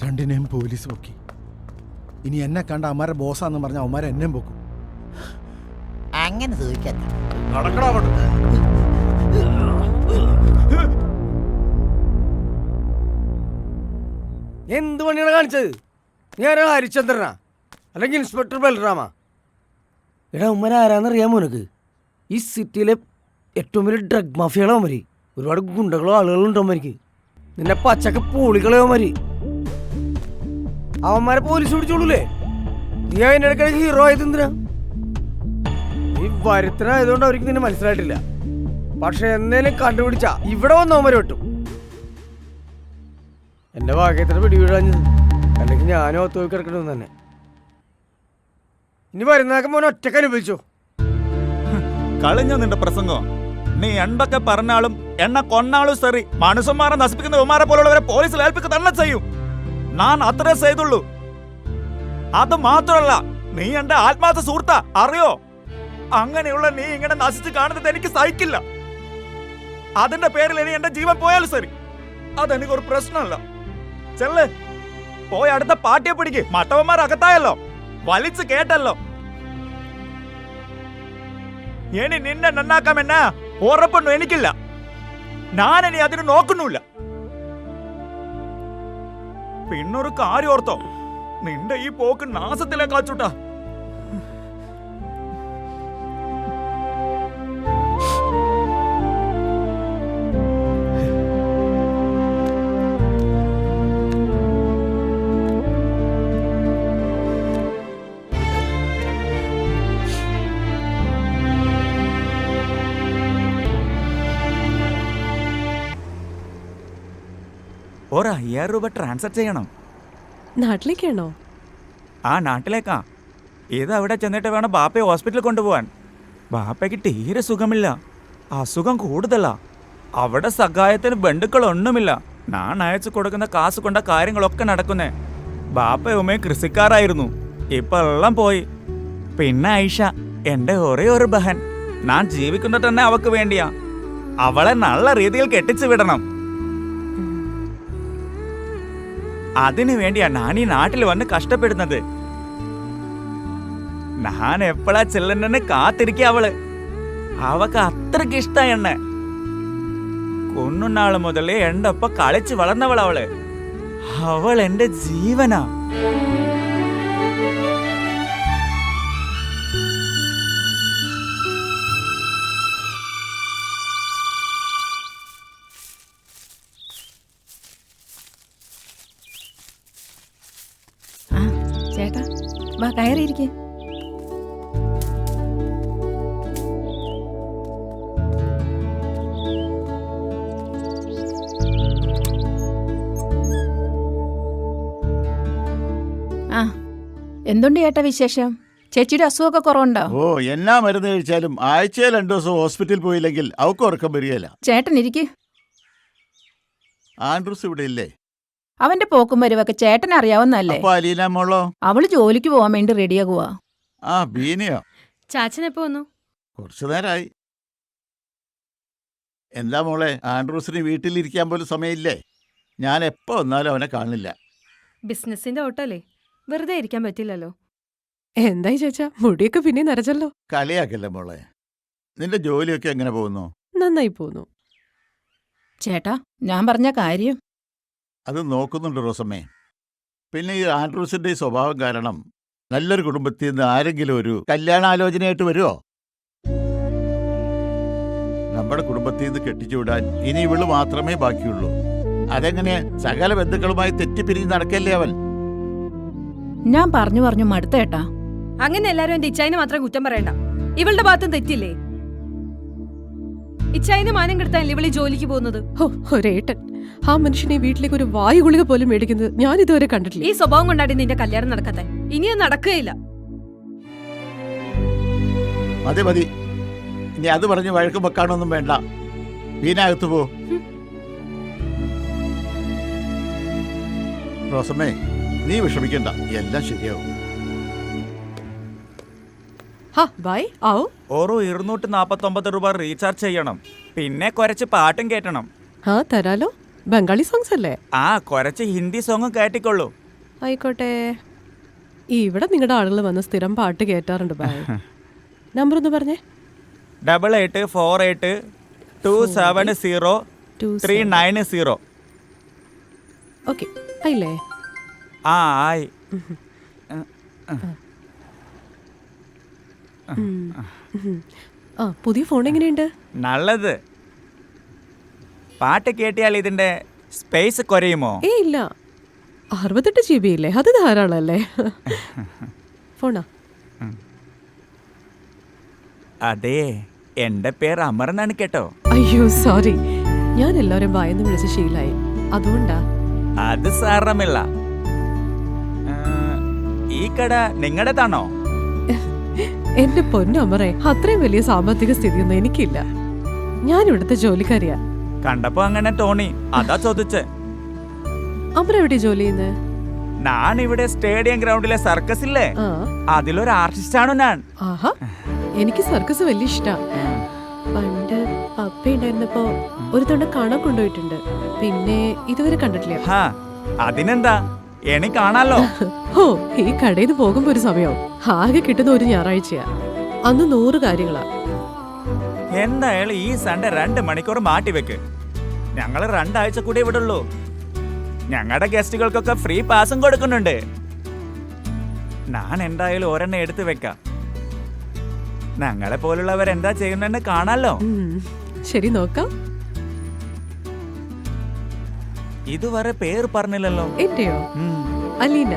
രണ്ടിനെയും പോലീസ് പൊക്കി. ഇനി എന്നെ കണ്ട അമ്മാരെ ബോസാന്ന് പറഞ്ഞ അവന്മാരെ എന്നെയും പൊക്കും. അങ്ങനെ ചോദിക്കാൻ എന്ത് പണിയാണ് കാണിച്ചത്? നീ ആരാ? ഹരിചന്ദ്രനാ അല്ലെങ്കിൽ ഇൻസ്പെക്ടർ ബൽറാമാ? എടാ ഉമ്മര ആരാന്നറിയാമോ നിനക്ക്? ഈ സിറ്റിയിലെ ഏറ്റവും വലിയ ഡ്രഗ് മാഫിയാളോ അവന്മാര്. ഒരുപാട് ഗുണ്ടകളോ ആളുകളോ ഉണ്ടോ അവന്മാർക്ക്. നിന്നെ പച്ചക്ക് പൂളികളോ അവന്മാര്. അവന്മാരെ പോലീസ് പിടിച്ചോളൂലേ? നീ അതിൻ്റെ ഇടയ്ക്ക് ഹീറോ ആയത് എന്തിനാ? നീ വരുത്തനായതുകൊണ്ട് അവർക്ക് നിന്നെ മനസ്സിലായിട്ടില്ല. പക്ഷെ എന്നേലും കണ്ടുപിടിച്ച ഇവിടെ വന്ന് അവന്മാര് വെട്ടും. എന്റെ ഭാഗ്യത്തിന് പിടിവിടാഞ്ഞത്, അല്ലെങ്കിൽ ഞാനും ഒത്തു പോയി കിടക്കണമെന്ന് തന്നെ. ഇനി വരുന്നതൊക്കെ മോനെ ഒറ്റക്ക് അനുഭവിച്ചോ. കളിഞ്ഞോ നിന്റെ പ്രസംഗം? നീ എന്തൊക്കെ പറഞ്ഞാലും എന്നെ കൊന്നാളും ശരി, മനുഷ്യന്മാരെ നശിപ്പിക്കുന്ന ഉമാരെ പോലുള്ളവരെ പോലീസിൽ ഏൽപ്പിക്കുക തന്നെ ചെയ്യും. ഞാൻ അത്രേ ചെയ്തുള്ളൂ. അത് മാത്രമല്ല, നീ എന്റെ ആത്മാർത്ഥ സുഹൃത്താ, അറിയോ? അങ്ങനെയുള്ള നീ ഇങ്ങനെ നശിച്ച് കാണുന്നത് എനിക്ക് സഹിക്കില്ല. അതിന്റെ പേരിൽ ഇനി എന്റെ ജീവൻ പോയാലും ശരി, അതെനിക്കൊരു പ്രശ്നമല്ല. ചെല്ല്, പോയി അടുത്ത പാർട്ടിയെ പിടിക്ക്. മറ്റവന്മാർ അകത്തായല്ലോ, വലിച്ചു കേട്ടല്ലോ. ഇനി നിന്നെ നന്നാക്കാമെന്നാ ഉറപ്പൊന്നും എനിക്കില്ല. ഞാനിനി അതിന് നോക്കുന്നുമില്ല. പിന്നൊരു കാര്യം ഓർത്തോ, നിന്റെ ഈ പോക്ക് നാശത്തിലേക്ക് കാച്ചൂട്ടാ. ഒരു 5000 രൂപ ട്രാൻസ്ഫർ ചെയ്യണം. നാട്ടിലേക്കാണോ? ആ, നാട്ടിലേക്കാ. ഇത് അവിടെ ചെന്നിട്ട് വേണം ബാപ്പയെ ഹോസ്പിറ്റലിൽ കൊണ്ടുപോകാൻ. ബാപ്പയ്ക്ക് തീരെ സുഖമില്ല, അസുഖം കൂടുതലാ. അവിടെ സഹായത്തിന് ബന്ധുക്കളൊന്നുമില്ല. ഞാൻ അയച്ചു കൊടുക്കുന്ന കാശ് കൊണ്ട കാര്യങ്ങളൊക്കെ നടക്കുന്നേ. ബാപ്പയും ഉമ്മയും കൃഷിക്കാരായിരുന്നു, ഇപ്പൊ എല്ലാം പോയി. പിന്നെ ഐഷ, എന്റെ ഒരേ ഒരു ബഹൻ. ഞാൻ ജീവിക്കുന്നത് തന്നെ അവക്ക് വേണ്ടിയാ. അവളെ നല്ല രീതിയിൽ കെട്ടിച്ചു വിടണം. അതിനു വേണ്ടിയാ ഞാൻ ഈ നാട്ടിൽ വന്ന് കഷ്ടപ്പെടുന്നത്. ഞാൻ എപ്പോഴാ ചെല്ലുന്നെന്ന് കാത്തിരിക്കുക അവള്. അവക്ക് അത്രക്ക് ഇഷ്ട എന്നെ. കുഞ്ഞുനാള് മുതലേ എന്റെ ഒപ്പം കളിച്ച് വളർന്നവൾ അവള്. അവൾ എന്റെ ജീവനാ. ചേട്ടാ വാ, കയറിയിരിക്കേ. എന്തുണ്ട് ചേട്ടാ വിശേഷം? ചേച്ചിയുടെ അസുഖമൊക്കെ കുറവുണ്ടോ? ഓ, എന്നാ മരുന്ന് കഴിച്ചാലും ആഴ്ചയിൽ 2 ദിവസം ഹോസ്പിറ്റലിൽ പോയില്ലെങ്കിൽ അവർക്ക് ഉറക്കം വരികയില്ല. ചേട്ടൻ ഇരിക്ക്. ആൻഡ്രൂസ് ഇവിടെ ഇല്ലേ? അവന്റെ പോക്കും വരവൊക്കെ ചേട്ടൻ അറിയാവുന്നല്ലേ. അപ്പൊ അലീന മോളോ? അവള് ജോലിക്ക് പോവാൻ വേണ്ടി റെഡിയാകുവാ. ആ, ബീനയോ? ചാച്ചൻ എപ്പോ വന്നു? കുറച്ചു നേരമായി. എന്താ മോളെ, ആൻഡ്രൂസിന് വീട്ടിലിരിക്കാൻ പോലും സമയമില്ലേ? ഞാൻ എപ്പോ വന്നാലും അവനെ കാണില്ല. ബിസിനസിന്റെ ഓട്ടല്ലേ, വെറുതെ ഇരിക്കാൻ പറ്റില്ലല്ലോ. എന്തായി ചേച്ചാ, മുടിയൊക്കെ പിന്നെ നരച്ചല്ലോ. കളിയാക്കല്ലേ മോളെ. നിന്റെ ജോലിയൊക്കെ എങ്ങനെ പോകുന്നു? നന്നായി പോന്നു. ചേട്ടാ, ഞാൻ പറഞ്ഞ കാര്യം അത് നോക്കുന്നുണ്ട് റോസമ്മേ. പിന്നെ ഈ ആൻഡ്രൂസിന്റെ ഈ സ്വഭാവം കാരണം നല്ലൊരു കുടുംബത്തിൽ നിന്ന് ആരെങ്കിലും ഒരു കല്യാണാലോചനയായിട്ട് വരുമോ? നമ്മുടെ കുടുംബത്തിൽ നിന്ന് കെട്ടിച്ചുവിടാൻ ഇനി ഇവള് മാത്രമേ ബാക്കിയുള്ളൂ. അതെങ്ങനെ സകല ബന്ധുക്കളുമായി തെറ്റിപ്പിരിഞ്ഞ് നടക്കല്ലേ അവൻ? ഞാൻ പറഞ്ഞു മടുത്തേട്ടാ. അങ്ങനെ എല്ലാരും എന്റെ ഇച്ചായിനെ മാത്രം കുറ്റം പറയണ്ട. ഇവളുടെ ഭാഗത്തും തെറ്റില്ലേ? ഇച്ചായിനെ മാനം കെടുത്താനല്ലേ ഇവളി ജോലിക്ക് പോകുന്നത്? ഹോ, ഒരേട്ടൻ. ആ മനുഷ്യനെ വീട്ടിലേക്ക് ഒരു വായു ഗുളിക പോലും മേടിക്കുന്നത് ഞാൻ ഇതുവരെ കണ്ടിട്ടില്ല. ഈ സ്വഭാവം കൊണ്ടാടി നിന്റെ കല്യാണം നടക്കാത്ത. ഇനിയത് നടക്കുകയില്ല. മതി മതി, ഇനി അത് പറഞ്ഞ് വഴക്കും വെക്കാനൊന്നും വേണ്ട. വീനകത്ത് പോ. റോസമ്മേ, നീ വിഷമിക്കണ്ട, എല്ലാം ശരിയാവും. ഹാ, ബൈ ആവോ. ഓരോ 249 രൂപ റീചാർജ് ചെയ്യണം. പിന്നെ കുറച്ച് പാട്ടും കേട്ടണം. ആ, തരാലോ. ബംഗാളി സോങ്സ് അല്ലേ? ആ, കുറച്ച് ഹിന്ദി സോങ്ങും കേട്ടിക്കൊള്ളൂ. ആയിക്കോട്ടെ. ഇവിടെ നിങ്ങളുടെ ആളുകൾ വന്ന് സ്ഥിരം പാട്ട് കേട്ടാറുണ്ട്. ബൈ. നമ്പർ ഒന്ന് പറഞ്ഞേ. 8848270390. ഓക്കെ, ആയില്ലേ? ആ, ആയി. ആ, പുതിയ ഫോൺ എങ്ങനെയുണ്ട്? നല്ലത്. പാട്ട് കേട്ടിയാൽ ഇതിന്റെ സ്പേസ് കുറയുമോ? ഏ ഇല്ല, 68 GB ഇല്ലേ, അത് ധാരാളല്ലേ. ഫോണാ? അതെ, എന്റെ പേര് അമർന്നാണ് കേട്ടോ. അയ്യോ സോറി, ഞാൻ എല്ലാവരും വായെന്ന് വിളിച്ച് ശീലായി, അതുകൊണ്ടാ. അത് സാരമില്ല. ഈ കട നിങ്ങളുടേതാണോ? എന്റെ പൊന്നമറേ, അത്രയും വലിയ സാമ്പത്തിക സ്ഥിതിയൊന്നും എനിക്കില്ല. ഞാൻ ഇവിടുത്തെ ജോലിക്കാരിയാ. കണ്ടപ്പോ അങ്ങനെ തോന്നി, അതാ ചോദിച്ചേ. അമര എവിടെ ജോലി ചെയ്യുന്നത്? ഞാൻ ഇവിടെ സ്റ്റേഡിയം ഗ്രൗണ്ടിലെ സർക്കസ് ഇല്ലേ, അതിലൊരു ആർട്ടിസ്റ്റാണു ഞാൻ. ആഹാ, എനിക്ക് സർക്കസ് വലിയ ഇഷ്ടാ. പണ്ട് പപ്പ ഉണ്ടായിരുന്നപ്പോ ഒരു തവണ കാണാൻ കൊണ്ടുപോയിട്ടുണ്ട്, പിന്നെ ഇതുവരെ കണ്ടിട്ടില്ല. അതിനെന്താ, എനിക്ക് കാണാലോ. ഓ, ഈ കടയിൽ നിന്ന് പോകുമ്പോ ഒരു സമയവും ആകെ കിട്ടുന്ന ഒരു ഞായറാഴ്ചയാ. അന്ന് 100 കാര്യങ്ങളാ. എന്തായാലും ഈ സൺഡേ 2 മണിക്കൂർ മാറ്റി വെക്ക്. ഞങ്ങള് 2 ആഴ്ച കൂടി ഇവിടെ ഉള്ളൂ. ഞങ്ങളുടെ ഗസ്റ്റുകൾക്കൊക്കെ ഫ്രീ പാസും കൊടുക്കുന്നുണ്ട്. ഞാൻ എന്തായാലും ഒരെണ്ണം എടുത്തു വെക്കാം. ഞങ്ങളെ പോലുള്ളവരെന്താ ചെയ്യുന്നെന്ന് കാണാലോ. ശരി, നോക്കാം. ഇതുവരെ പേര് പറഞ്ഞില്ലല്ലോ. എന്റെയോ? അലീന.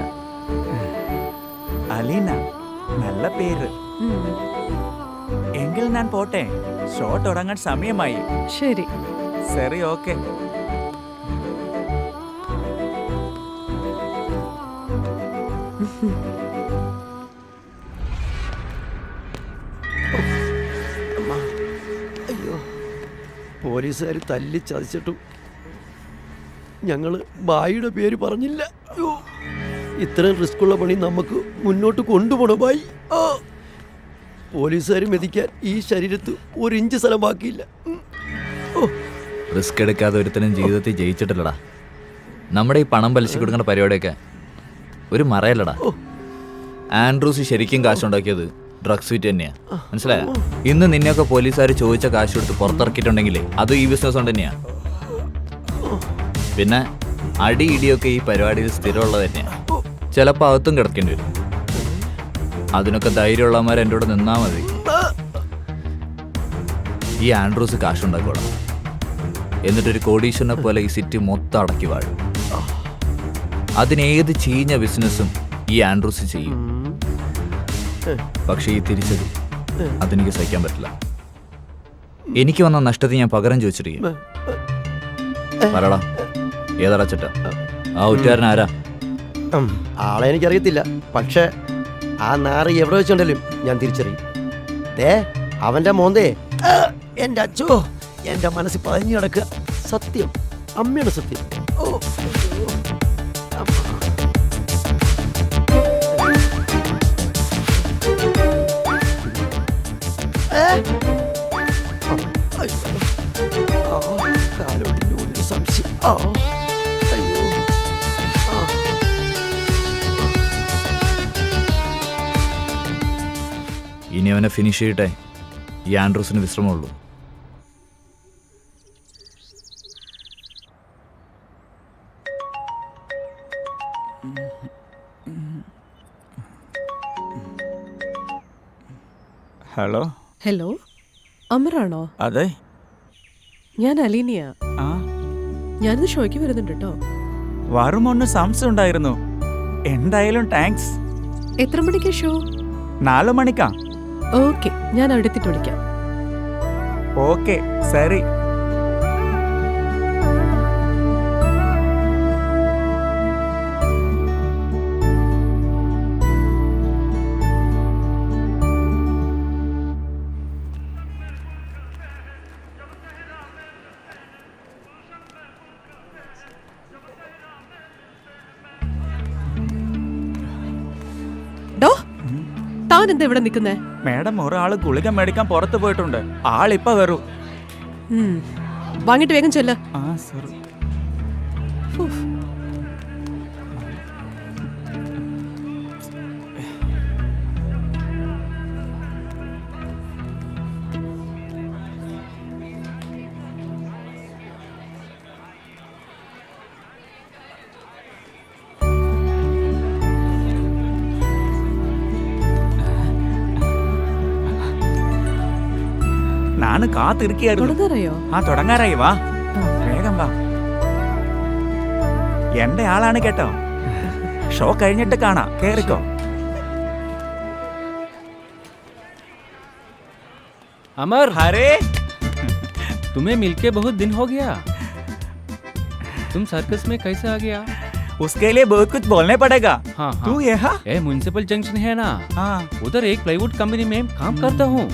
അലീന, നല്ല പേര്. എങ്കിൽ ഞാൻ പോട്ടെ, ഷോ തുടങ്ങാൻ സമയമായി. ശരി ശരി, ഓക്കെ. അയ്യോ, പോലീസുകാർ തല്ലി ചതിച്ചിട്ടു. ഞങ്ങൾ ബായിയുടെ പേര് പറഞ്ഞില്ല. ഇത്രയും റിസ്ക്കുള്ള പണി നമുക്ക് മുന്നോട്ട് കൊണ്ടുപോകണം ബായി. പോലീസുകാർ മെതിക്കാൻ ഈ ശരീരത്ത് 1 ഇഞ്ച് സ്ഥലം ബാക്കിയില്ല. റിസ്ക് എടുക്കാതെ ഒരുത്തനും ജീവിതത്തിൽ ജയിച്ചിട്ടില്ലടാ. നമ്മുടെ ഈ പണം പലിശ കൊടുക്കുന്ന പരിപാടിയൊക്കെ ഒരു മറയല്ലടാ. ആൻഡ്രൂസ് ശരിക്കും കാശുണ്ടാക്കിയത് ഡ്രഗ്സ് വിറ്റ് തന്നെയാ, മനസ്സിലായോ? ഇന്ന് നിന്നെയൊക്കെ പോലീസുകാർ ചോദിച്ച കാശ് കൊടുത്ത് പുറത്തിറക്കിയിട്ടുണ്ടെങ്കിലേ അതും ഈ ബിസിനസ് കൊണ്ട് തന്നെയാ. പിന്നെ അടി ഇടിയൊക്കെ ഈ പരിപാടിയിൽ സ്ഥിരമുള്ളത് തന്നെയാ. ചിലപ്പോൾ അകത്തും കിടക്കേണ്ടി വരും. അതിനൊക്കെ ധൈര്യമുള്ളവന്മാർ എൻ്റെ കൂടെ നിന്നാ മതി. ഈ ആൻഡ്രൂസ് കാശുണ്ടാക്കോളാം, എന്നിട്ടൊരു കോടീശ്വരനെ പോലെ ഈ സിറ്റി മൊത്തം അടക്കി വാഴും. അതിനേത് ചീഞ്ഞ ബിസിനസ്സും ഈ ആൻഡ്രൂസ് ചെയ്യും. പക്ഷേ ഈ തിരിച്ചത് അതെനിക്ക് സഹിക്കാൻ പറ്റില്ല. എനിക്ക് വന്ന നഷ്ടത്തെ ഞാൻ പകരം ചോദിച്ചിരിക്കും. പറടാ, ഏതാടാ ചേട്ടാ ആ ഒറ്റുകാരൻ ആരാ? ആളെ എനിക്കറിയത്തില്ല, പക്ഷേ ആ നാറ് എവിടെ വെച്ചുണ്ടല്ലോ ഞാൻ തിരിച്ചറിയും. അവന്റെ മോന്തേ എന്റെ അച്ഛോ, എന്റെ മനസ്സിൽ പതിഞ്ഞു കിടക്കുക. സത്യം, അമ്മയുടെ സത്യം. ഓ അമ്മ. കാലോട്ടിന് സംശയം. അയ്യോ. ഇനി അവനെ ഫിനിഷ് ചെയ്യട്ടെ. ഈ ആൻഡ്രൂസിന് വിശ്രമമുള്ളൂ. Hello hello, അമറാണോ? അതെ, ഞാൻ അലീനയാ. ആ ഞാനിത് ഷോയ്ക്ക് വരുന്നുണ്ട് കേട്ടോ. വരുമൊന്ന് സംശയം ഉണ്ടായിരുന്നു. എന്തായാലും താങ്ക്സ്. എത്ര മണിക്കാ ഷോ? 4 മണിക്കാ. ഓക്കെ, ഞാൻ അടുത്തിട്ട് വിളിക്കാം. ഓക്കെ, സരി. താൻ എന്താ ഇവിടെ നിൽക്കുന്നേ? മാഡം, ഒരാള് ഗുളിക മേടിക്കാൻ പുറത്ത് പോയിട്ടുണ്ട്. ആളിപ്പ വരൂ. വാങ്ങിട്ട് വേഗം ചെല്ല. ആ സർ. ഞാൻ കാത്തിരിക്കുകയായിരുന്നു. തുടങ്ങാറായി. വാ, വേഗം വാ. എന്റെ ആളാണ് കേട്ടോ. ഷോ കഴിഞ്ഞിട്ട് കാണാം. കേറിക്കോ. अमर, अरे तुम्हें मिलके बहुत दिन हो गया. तुम सर्कस में कैसे आ गया? उसके लिए बहुत कुछ बोलने पड़ेगा. हाँ, तू यहाँ? ये म्युनिसिपल जंक्शन है ना? हाँ. उधर एक प्लाईवुड कंपनी में काम करता हूँ.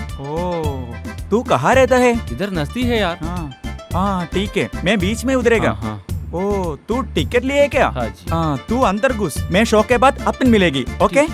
तू कहाँ रहता है? इधर नजदीक है यार. हाँ ठीक है, मैं बीच में उतरेगा. ओ, तू टिकट लिए क्या? हाँ जी. तू अंदर घुस. मैं शो के बाद अपन मिलेगी. ओके?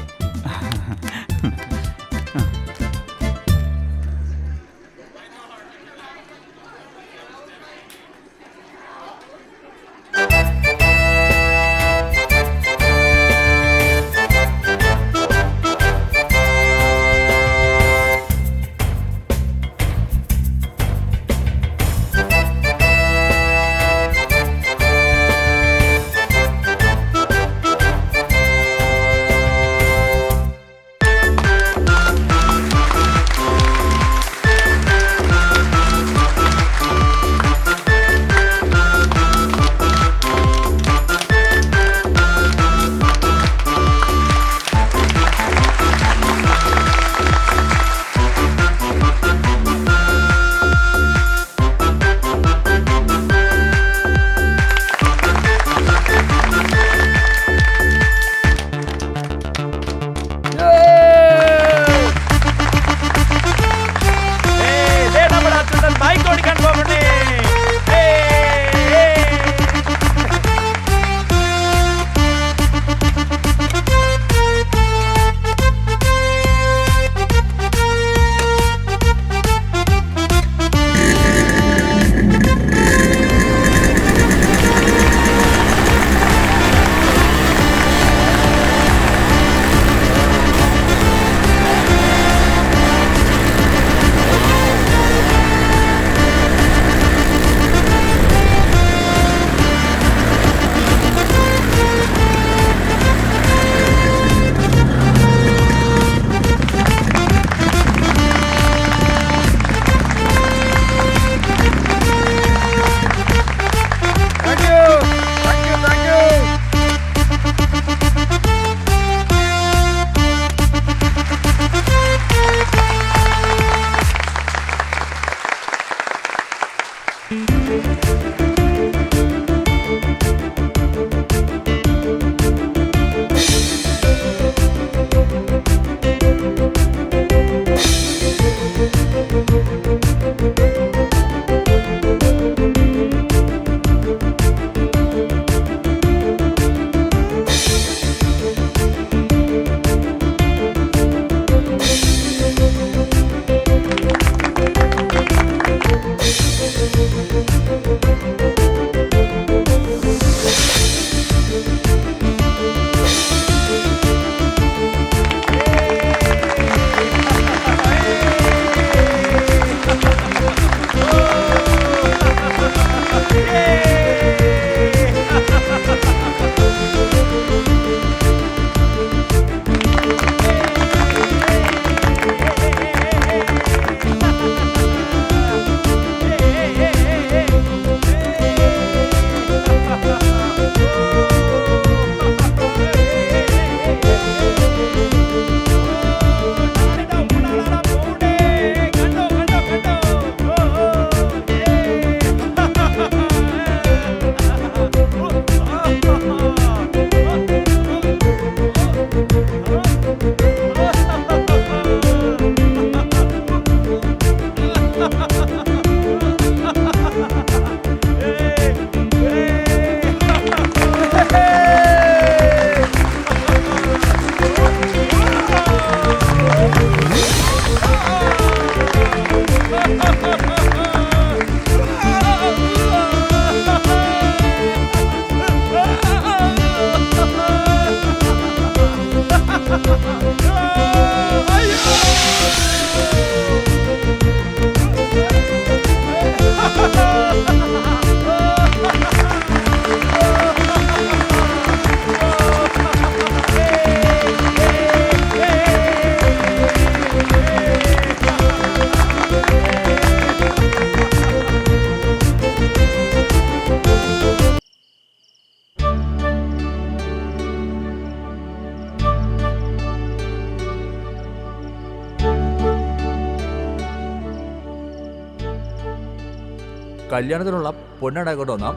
കല്യാണത്തിനുള്ള പൊന്നുണ്ടായിക്കോട്ട് വന്നാൽ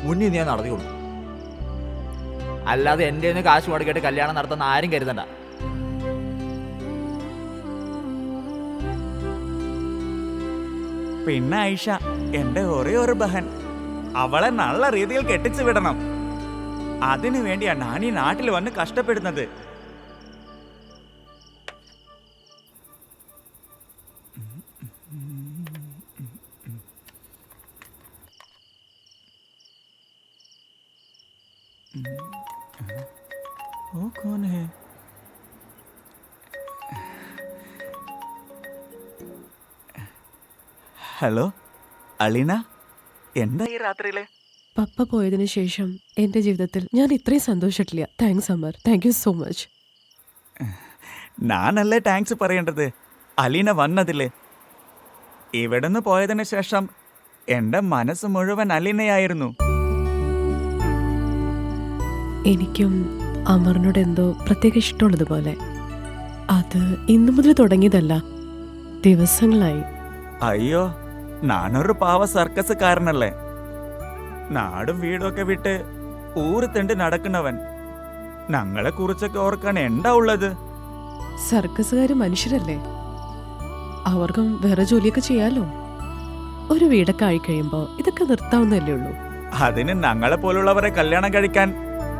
മുന്നിൽ ഞാൻ നടത്തി കൊടുക്കും. അല്ലാതെ എൻ്റെ നിന്ന് കാശ് മുടക്കിയിട്ട് കല്യാണം നടത്തുന്ന ആരും കരുതണ്ട. പിന്നെ ഐഷ എന്റെ ഒരേ ഒരു ബഹൻ, അവളെ നല്ല രീതിയിൽ കെട്ടിച്ചു വിടണം. അതിനു വേണ്ടിയാ ഞാൻ ഈ നാട്ടിൽ വന്ന് കഷ്ടപ്പെടുന്നത്. वो कौन है? ഹലോ അലീന, എന്താ ഈ രാത്രിയില്? പപ്പ പോയതിനു ശേഷം എന്റെ ജീവിതത്തിൽ ഞാൻ ഇത്രയും സന്തോഷിച്ചിട്ടില്ല. Thanks Amar, thank you so much. ഞാനല്ലേ താങ്ക്സ് പറയേണ്ടത്, അലീന വന്നതില്ലേ. ഇവിടുന്ന് പോയതിനു ശേഷം എന്റെ മനസ്സ് മുഴുവൻ അലീനയായിരുന്നു. എനിക്കും അമറിനോട് എന്തോ പ്രത്യേക ഇഷ്ടമുള്ളതുപോലെ. അത് ഇന്നു മുതൽ തുടങ്ങിയതല്ല, ദിവസങ്ങളായി. അയ്യോ, ഞാനൊരു പാവ സർക്കസുകാരനല്ലേ. നാടും വീടൊക്കെ വിട്ട് ഊര് തെണ്ടി നടക്കുന്നവൻ. ഞങ്ങളെ കുറിച്ചൊക്കെ ഓർക്കാൻ എന്താ ഉള്ളത്? സർക്കസുകാര് മനുഷ്യരല്ലേ, അവർക്കും വേറെ ജോലിയൊക്കെ ചെയ്യാലോ. ഒരു വീടൊക്കെ ആയിക്കഴിയുമ്പോ ഇതൊക്കെ നിർത്താവുന്നല്ലേ ഉള്ളൂ. അതിന് ഞങ്ങളെ പോലുള്ളവരെ കല്യാണം കഴിക്കാൻ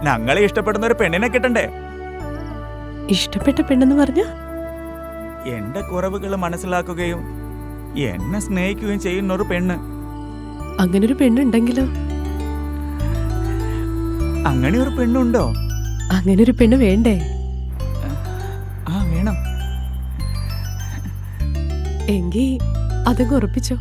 ഞങ്ങളെ ഇഷ്ടപ്പെടുന്ന ഒരു പെണ്ണിനെ കിട്ടണ്ടേ? ഇഷ്ടപ്പെട്ട പെണ്ണെന്ന് പറഞ്ഞ എന്റെ കുറവുകൾ മനസ്സിലാക്കുകയും എന്നെ സ്നേഹിക്കുകയും ചെയ്യുന്ന ഒരു പെണ്ണ്. അങ്ങനൊരു പെണ്ണുണ്ടെങ്കിലോ? അങ്ങനെ ഒരു പെണ്ണുണ്ടോ? അങ്ങനൊരു പെണ്ണ് വേണ്ടേ? ആ, വേണം. എങ്കി അതങ്ങ് ഉറപ്പിച്ചോ.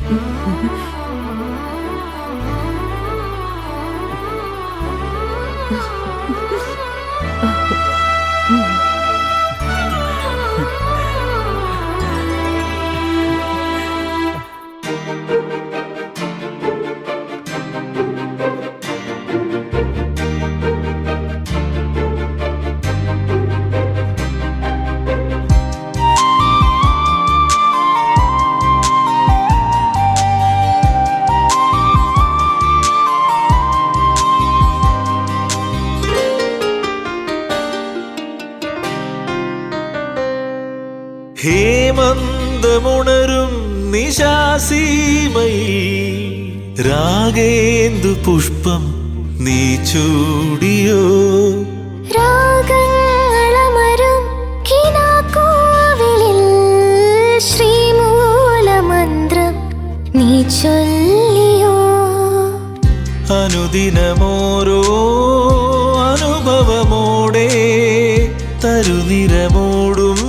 ഹേമന്തമുണരും നിശാസീമയിൽ രാഗേന്ദു പുഷ്പം നീ ചൂടിയോ? രാഗങ്ങളമരും കിനാക്കോവിലിൽ ശ്രീമൂലമന്ത്രം നീ ചൊല്ലിയോ? അനുദിനമോരോ അനുഭവമോടെ തരുനിരമോടും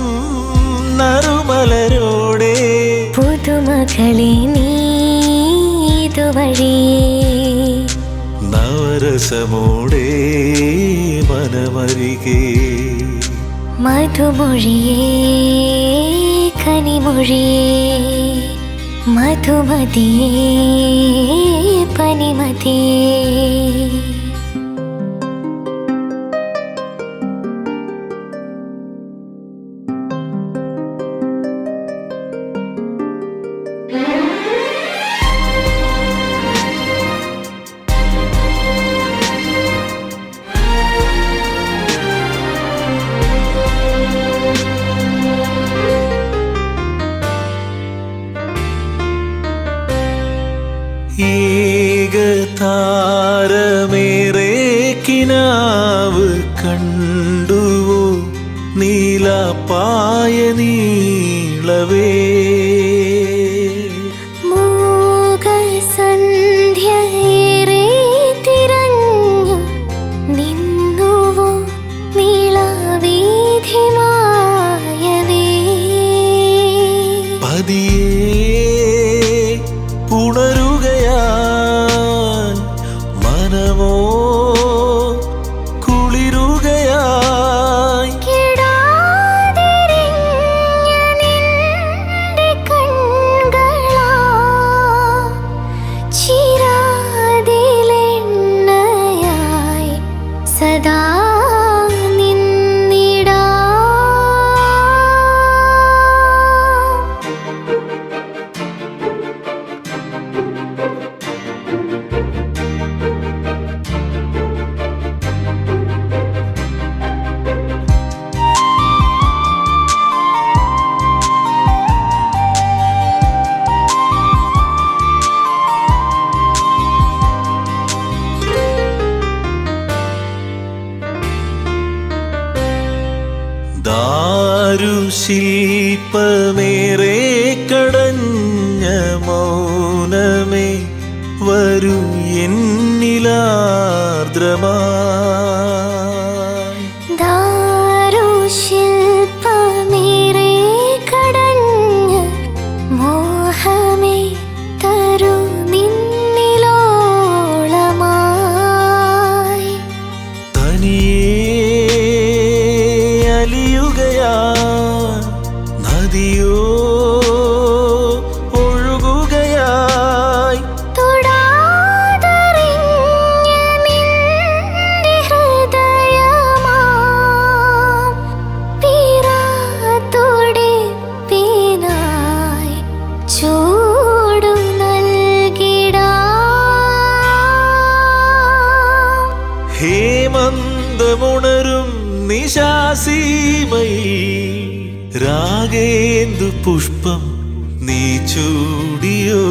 നറുമലരോടെ പുതുമകളെ നീതുവഴി നവരസമോടെ മനമരികെ മധുമൊഴിയേ കനിമൊഴിയേ മധുമതിയേ പനിമതിയേ ഏകതാരമേറെ കിനാവ് കണ്ടുവോ? നീലപ്പായ നീളവേ മൂകസന്ധ്യയേറെ തിരഞ്ഞു നിന്നുവോ നീളവീഥിമായവേ പതിയേ ഉണരുകയാൻ മനമോ കുളിരുകയായി കിടാതിരിഞ്ഞ നിന്റെ കൺകളാ ചിരാതിലെണ്ണയായി സദാ നിന്നിടാ ശില്പമേറെ കടഞ്ഞ മൗനമേ വരൂ എന്നിലാർദ്രമായി. ദാരുശില്പമേറെ കടഞ്ഞ മോഹമേ തരൂ നിന്നിലോളമായി. തനിയേ അലിയുകയാ നദിയോ ഒഴുകുകയായി. തൊടാതറിഞ്ഞ നിന്റെ ഹൃദയമാം പിറാത്തുടിപ്പിനായി ചൂടു നൽകിടാം. ഹേമന്തമുണരും നിശാസീമയിൽ രാഗേന്ദു പുഷ്പം നീ ചൂടിയോ.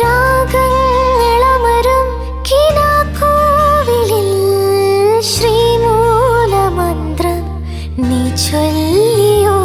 രാഗങ്ങളമരും കിനാക്കോവിലിൽ ശ്രീമൂലമന്ത്രം നീ ചൊല്ലിയോ.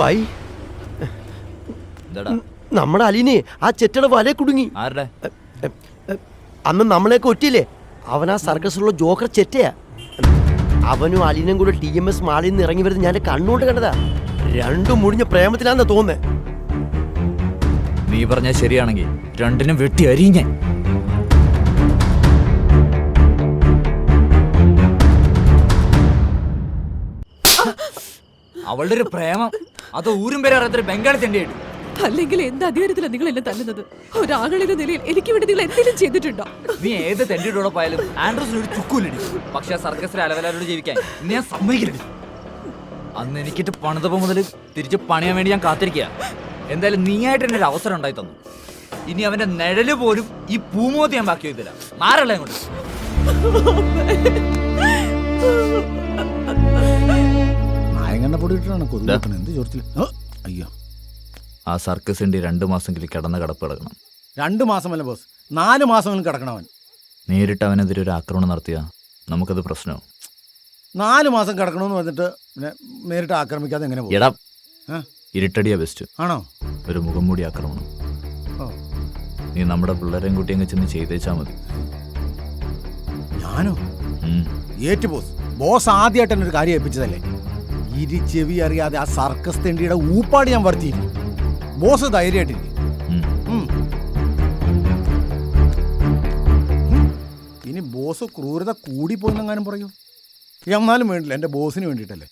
ബൈ. എന്താടാ നമ്മുടെ അലീനെ ആ ചെറ്റയുടെ വലയെ കുടുങ്ങി. ആരുടെ? അന്ന് നമ്മളെയൊക്കെ ഒറ്റില്ലേ, അവൻ ആ സർക്കസിലുള്ള ജോക്കർ ചെറ്റയാ. അവനും അലീനും കൂടെ TMS മാളിൽ നിന്ന് ഇറങ്ങി വരുന്നത് ഞാൻ കണ്ണുകൊണ്ട് കണ്ടതാ. രണ്ടും മുടിഞ്ഞ പ്രേമത്തിലാണെന്ന് തോന്നേ. നീ പറഞ്ഞാൽ ശരിയാണെങ്കിൽ രണ്ടിനും വെട്ടി അരിഞ്ഞേ. അവളുടെ ഒരു പ്രേമം അത് ഊരും പേരെ അറിയാത്തൊരു ബംഗാളി തന്നെയാണ്. അല്ലെങ്കിൽ എന്ത് അധികാരത്തിലാണ് നിങ്ങൾ എന്നെ തല്ലുന്നത്? ഒരാളുടെ നിലയിൽ എനിക്ക് വേണ്ടി നിങ്ങൾ എന്തെങ്കിലും ചെയ്തിട്ടുണ്ടോ? നീ ഏത് തെണ്ടിയുടെ പോയാലും ആൻഡ്രൂസിന് ഒരു ചുക്കൂലടി. പക്ഷെ സർക്കസിലെ അലവലോട് ജീവിക്കാൻ ഇന്ന് ഞാൻ സമ്മതിക്കില്ല. അന്ന് എനിക്കിട്ട് പണിതപ്പോ മുതൽ തിരിച്ച് പണിയാൻ വേണ്ടി ഞാൻ കാത്തിരിക്കുക. എന്തായാലും നീയായിട്ട് എന്നെ ഒരു അവസരം ഉണ്ടായി തന്നു. ഇനി അവന്റെ നിഴല് പോലും ഈ പൂമോത്തി ഞാൻ ബാക്കി വെക്കില്ല. മാറല്ലേ അങ്ങോട്ട്. അയ്യോ, ആ സർക്കസിന്റെ 2 മാസമെങ്കിലും കിടന്ന കടപ്പ് കിടക്കണം. 2 മാസമല്ല ബോസ്, 4 മാസമെങ്കിലും കിടക്കണവൻ. നേരിട്ട് അവനെതിരെ ഒരു ആക്രമണം നടത്തിയാ നമുക്കത് പ്രശ്നമോ? 4 മാസം കിടക്കണമെന്ന് പറഞ്ഞിട്ട് പിന്നെ നേരിട്ട് ആക്രമിക്കാതെ എങ്ങനെ പോകും? എടാ, ഇരുട്ടടിയാ ബെസ്റ്റ്. ആണോ? ഒരു മുഖം മൂടി ആക്രമണം. ഓ, നീ നമ്മുടെ പിള്ളേരെയും കുട്ടി അങ്ങ് ചെന്ന് ചെയ്തേച്ചാ മതി. ഞാനോ? ഏറ്റ് ബോസ്. ബോസ് ആദ്യമായിട്ട് തന്നെ ഒരു കാര്യം ഏൽപ്പിച്ചതല്ലേ. ചെവി അറിയാതെ ആ സർക്കസ് തെണ്ടിയുടെ ഊപ്പാട് ഞാൻ വർത്തിയിരിക്കും. ബോസ് ധൈര്യമായിട്ടിരിക്കും. ഇനി ബോസ് ക്രൂരത കൂടിപ്പോയിന്നെങ്ങാനും പറയൂ. എന്നാലും വേണ്ടില്ല, എൻ്റെ ബോസിന് വേണ്ടിയിട്ടല്ലേ.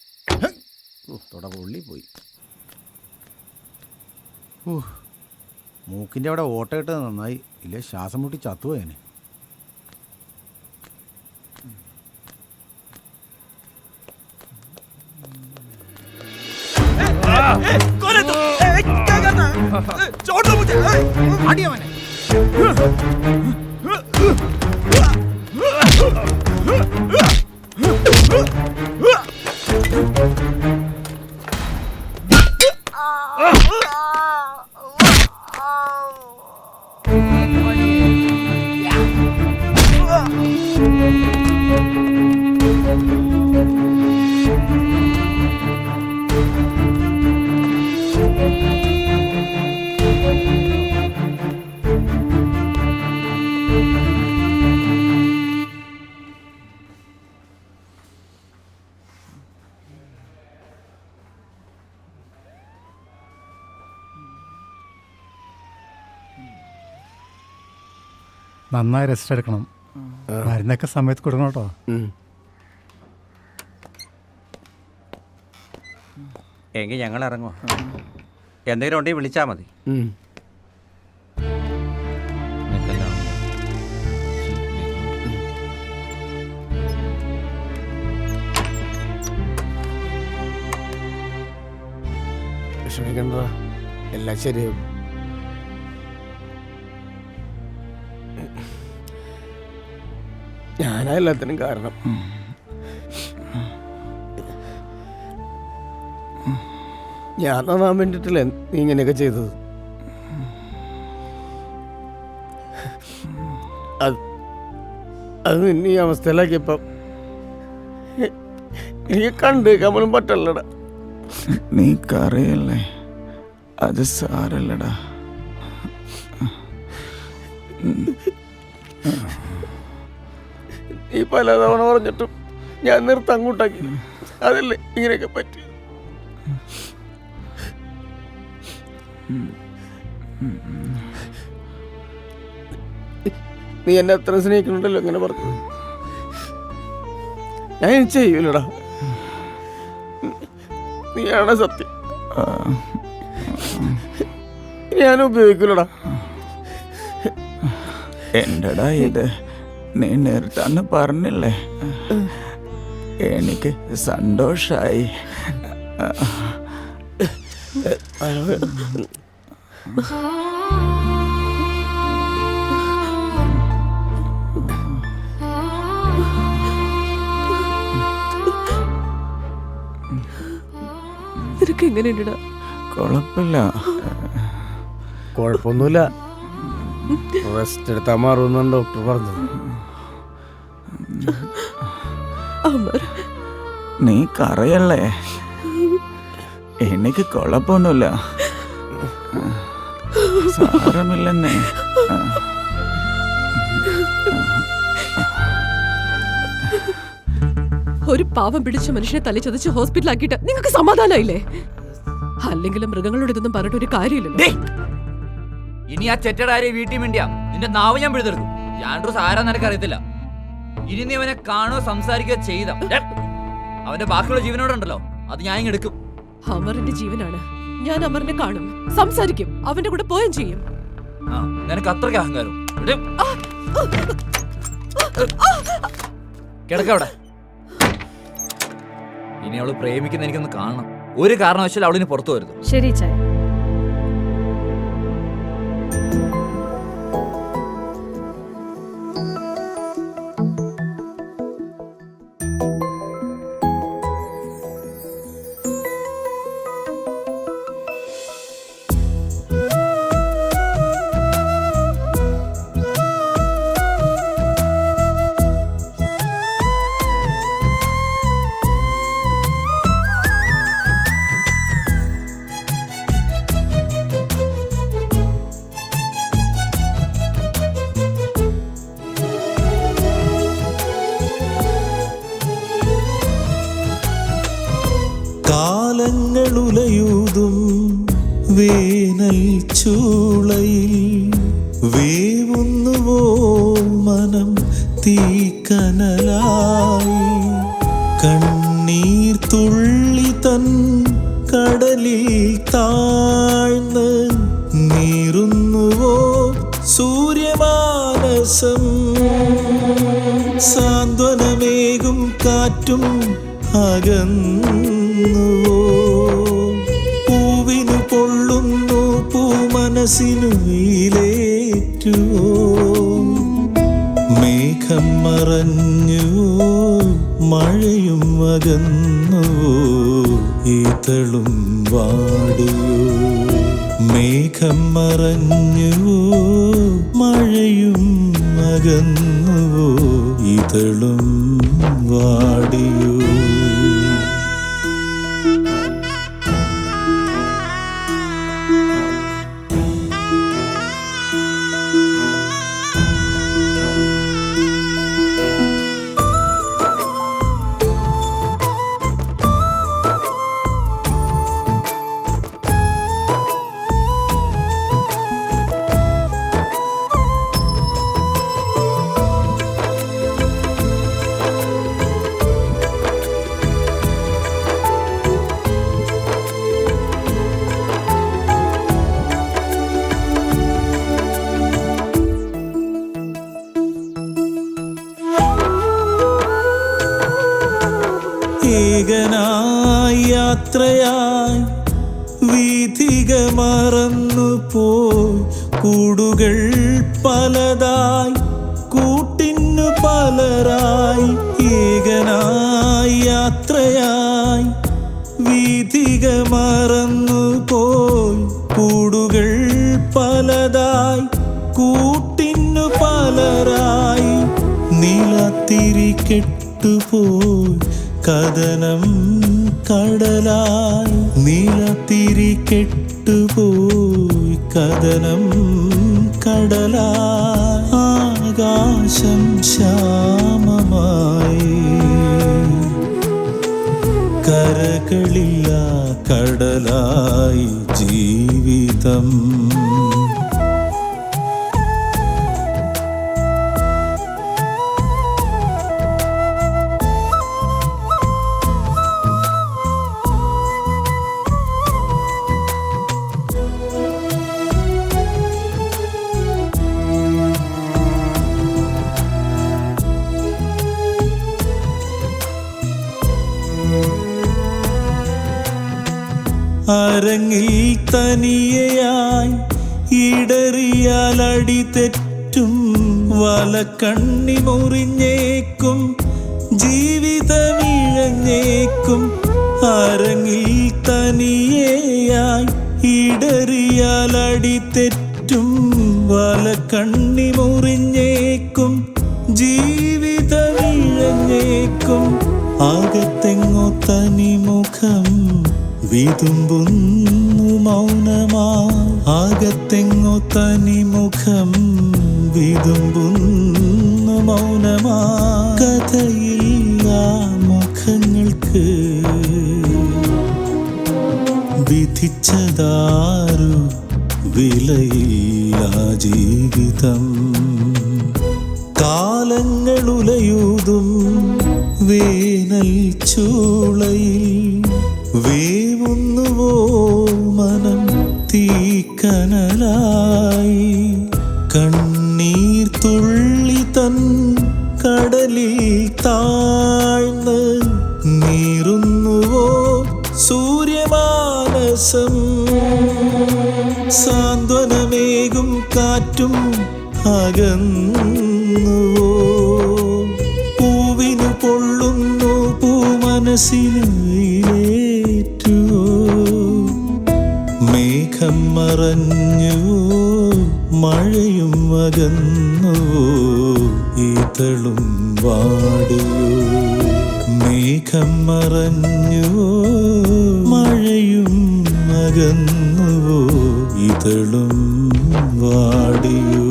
തൊടപൊള്ളി പോയി. മൂക്കിൻ്റെ അവിടെ ഓട്ട ഇട്ടത് നന്നായി, ഇല്ലേ ശ്വാസം മുട്ടി ചത്തുപോയനെ. നന്നായി റെസ്റ്റ് എടുക്കണം. മരുന്നൊക്കെ സമയത്ത് കൊടുക്കണം കേട്ടോ. എങ്കിൽ ഞങ്ങൾ ഇറങ്ങുമോ? എന്തെങ്കിലും ഉണ്ടെങ്കിൽ വിളിച്ചാൽ മതി. വിഷമിക്കണ്ട, എല്ലാം ശരിയാവും. ഞാനാ എല്ലാത്തിനും കാരണം. ഞാൻ നന്നാൻ വേണ്ടിയിട്ടില്ല നീ ഇങ്ങനെയൊക്കെ ചെയ്തത്. അത് നിന്നെ ഈ അവസ്ഥയിലാക്കിയപ്പം എനിക്ക് കണ്ടേക്കാൻ പോലും പറ്റല്ലടാ. നീ കറിയല്ലേ, അത് സാരല്ലടാ. നീ പലതവണ പറഞ്ഞിട്ടും ഞാൻ നിർത്താൻ കൂട്ടാക്കി. അതല്ലേ ഇങ്ങനെയൊക്കെ പറ്റി. നീ എന്നെ എത്ര സ്നേഹിക്കുന്നുണ്ടല്ലോ ഇങ്ങനെ പറഞ്ഞു. ഞാൻ ഇനി ചെയ്യൂലടാ. നീയാണ് സത്യം. ഞാൻ ഉപയോഗിക്കൂലടാ. എന്റെടാ ഇത്, നീ നിർത്താന്ന് പറഞ്ഞില്ലേ, എനിക്ക് സന്തോഷായി. നിനക്ക് എങ്ങനെയുണ്ടടാ? കുഴപ്പമില്ല. കുഴപ്പമൊന്നുമില്ല, റെസ്റ്റ് എടുത്താൽ മാറുമെന്നാണ് ഡോക്ടർ പറഞ്ഞത്. നീ കറിയല്ലേ, എനിക്ക് കുഴപ്പമൊന്നുമില്ല, സാരമില്ലെന്നേ. ഒരു പാവം പിടിച്ച മനുഷ്യനെ തല്ലി ചതച്ച് ഹോസ്പിറ്റലാക്കിയിട്ട് നിങ്ങൾക്ക് സമാധാനമായില്ലേ? അല്ലെങ്കിലും മൃഗങ്ങളോട് ഇതൊന്നും പറഞ്ഞിട്ട് ഒരു കാര്യമില്ലല്ലോ. ഇനി ആ ചെറ്റടാരെ വീട്ടിൽ വേണ്ടിയാ നിന്റെ നാവ് ഞാൻ പിഴുതെടുക്കും. ആൻഡ്രൂസ് ആരാ നിനക്ക് അറിയത്തില്ല. ഇനി നീ അവനെ കാണുകയോ സംസാരിക്കുകയോ ചെയ്ത അവന്റെ ബാക്കിയുള്ള ജീവനോടുണ്ടല്ലോ, അത് ഞാൻ ഇങ്ങ് എടുക്കും. അമറിന്റെ ജീവനാണ്. ഞാൻ അമറിനെ കാണും, സംസാരിക്കും, അവന്റെ കൂടെ പോയും ചെയ്യും. നിനക്ക് അത്രയ്ക്ക് അഹങ്കാരം. കിടക്കവിടെ. ഇനി അവള് പ്രേമിക്കുന്ന എനിക്കൊന്ന് കാണണം. ഒരു കാരണവശാലും അവളിന് പുറത്തു വരുത്. ശരി ചായ. കാലങ്ങളുലയൂതും വേനൽ ചൂളയിൽ വേവുന്നുവോ മനം തീക്കനലായി. കണ്ണീർ തുള്ളി തൻ കടലിൽ താഴ്ന്ന് നീറുന്നുവോ സൂര്യമാനസം. സാന്ത്വനമേകും കാറ്റും അകന്നുവോ, പൂവിനു പൊള്ളുന്നു പൂമനസിനു വീലേറ്റുവോ. മേഘം മറഞ്ഞുവോ, മഴയും അകന്നുവോ, ഇതളും വാടിയോ. മേഘം മറഞ്ഞുവോ, മഴയും അകന്നുവോ, ഇതളും വാടിയോ. ഏകനായി യാത്രയായി വീഥിക മറന്നു പോയി കൂടുകൾ പലതായി കൂട്ടിന്നു പലരായി ഏകനായി യാത്രയായി വീഥിക മറന്നു പോയി കൂടുകൾ പലതായി കൂട്ടിന്നു പലരായി നീലത്തിരി കെട്ടുപോയി കഥനം കടലായി നീലത്തിരി കെട്ടുപോയി കഥനം കടലായി ആകാശം ശ്യാമമായി കരകളില്ല കടലായി ജീവിതം അരങ്ങിൽ തനിയയായി ഇടറിയാൽ അടി തെറ്റും വലക്കണ്ണി മുറിഞ്ഞേക്കും ജീവിതമിഴഞ്ഞേക്കും അരങ്ങിൽ തനിയയായി ഇടറിയാൽ അടി തെറ്റും വലക്കണ്ണി മുറിഞ്ഞേക്കും ജീവിതമിഴഞ്ഞേക്കും അകത്തെങ്ങോ തനിമുഖം വിതുമ്പുന്നു മൗനമായി അകത്തെങ്ങോ തനിമുഖം വിതുമ്പുന്നു മൗനമായി കഥയില്ല മുഖങ്ങൾക്ക് വിധിച്ചതാരു വിലയില്ല ജീവിതം കാലങ്ങളുലയൂതും വേനൽ ചൂളയിൽ വേവുന്നുവോ മനം തീക്കനലായി കണ്ണീർ തുള്ളി തൻ കടലിൽ താഴ്ന്ന് നീറുന്നുവോ സൂര്യമാനസം സാന്ത്വനമേകും കാറ്റും അകന്നുവോ പൂവിനു പൊള്ളുന്നു പൂമനസ്സിന് മേഘം മറഞ്ഞുവോ മഴയും അകന്നുവോ ഇതളും വാടിയോ മേഘം മറഞ്ഞുവോ മഴയും അകന്നുവോ ഇതളും വാടിയോ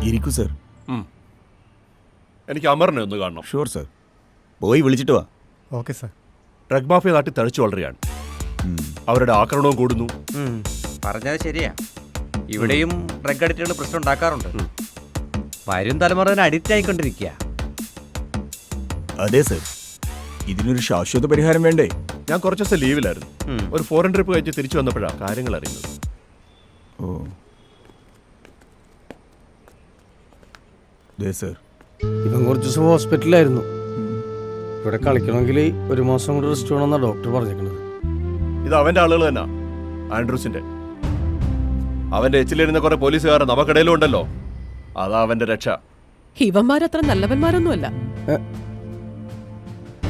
ഇരിക്കൂ സർ. എനിക്ക് അമറിനെ ഒന്ന് കാണണം. Sure sir. പോയി വിളിച്ചിട്ട് വാ. Okay sir. ഡ്രഗ് മാഫിയ നാട്ടിൽ തഴച്ചു വളരുകയാണ്. അവരുടെ ആക്രമണവും കൂടുന്നു. പറഞ്ഞത് ശരിയാ. ഇവിടെയും ഡ്രഗ് അഡിക്റ്റുകൾ പ്രശ്നം ഉണ്ടാക്കാറുണ്ട്. വരും തലമുറ അഡിക്റ്റ് ആയിക്കൊണ്ടിരിക്കുക. അതെ സർ. ഇതിനൊരു ശാശ്വത പരിഹാരം വേണ്ടേ? ഞാൻ കുറച്ച് ദിവസം ലീവിലായിരുന്നു. ഒരു ഫോറിൻ ട്രിപ്പ് കഴിച്ച് തിരിച്ചു വന്നപ്പോഴാണ് കാര്യങ്ങൾ അറിയുന്നത്. ഓ ഇവൻ കുറച്ച് ദിവസം ഹോസ്പിറ്റലിലായിരുന്നു. ഇവിടെ കളിക്കണമെങ്കിൽ 1 മാസം കൂടി റെസ്റ്റ് വേണമെന്നാണ് ഡോക്ടർ പറഞ്ഞിരിക്കുന്നത്. ഇത് അവന്റെ ആളുകൾ തന്നെ, ആൻഡ്രൂസിന്റെ. അവന്റെ എച്ചിലിരുന്ന കുറെ പോലീസുകാർ നമുക്കിടയിലും ഉണ്ടല്ലോ. അതാ അവന്റെ രക്ഷ. ഇവന്മാരത്ര നല്ലവന്മാരൊന്നുമല്ല.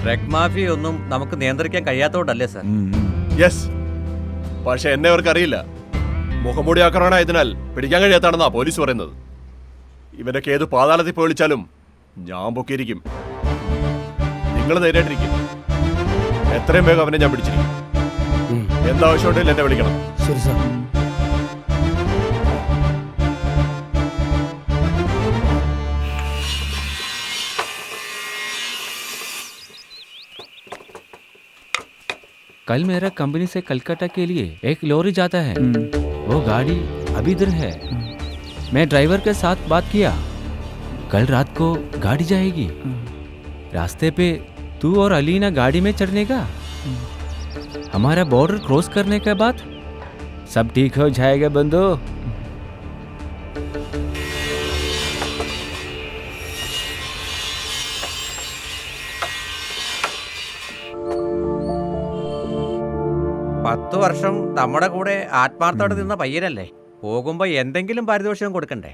ഡ്രഗ് മാഫിയ ഒന്നും നമുക്ക് നിയന്ത്രിക്കാൻ കഴിയാത്തതുകൊണ്ടല്ലേ സാർ? യെസ്. പക്ഷെ എന്നെ അവർക്ക് അറിയില്ല. മുഖംമൂടി ആക്രമണമായതിനാൽ പിടിക്കാൻ കഴിയാത്താണെന്നാ പോലീസ് പറയുന്നത്. ഇവനൊക്കെ ഏത് പാതാളത്തിൽ പോയി വിളിച്ചാലും ഞാൻ പൊക്കിയിരിക്കും. നിങ്ങൾ ധൈര്യമായിട്ടിരിക്കും. എത്രയും വേഗം അവനെ ഞാൻ പിടിച്ചിരിക്കും. എന്താവശ്യമുണ്ടെങ്കിൽ എന്നെ വിളിക്കണം. ശരി സാർ. कल मेरा कंपनी से कलकत्ता के लिए एक लॉरी जाता है. वो गाड़ी अभी इधर है. मैं ड्राइवर के साथ बात किया. कल रात को गाड़ी जाएगी. रास्ते पे तू और अलीना गाड़ी में चढ़ने का, हमारा बॉर्डर क्रॉस करने के बाद सब ठीक हो जाएगा बंदो। പത്ത് വർഷം നമ്മുടെ കൂടെ ആത്മാർത്ഥത്തോടെ നിന്ന പയ്യനല്ലേ, പോകുമ്പോ എന്തെങ്കിലും പാരിതോഷികം കൊടുക്കണ്ടേ?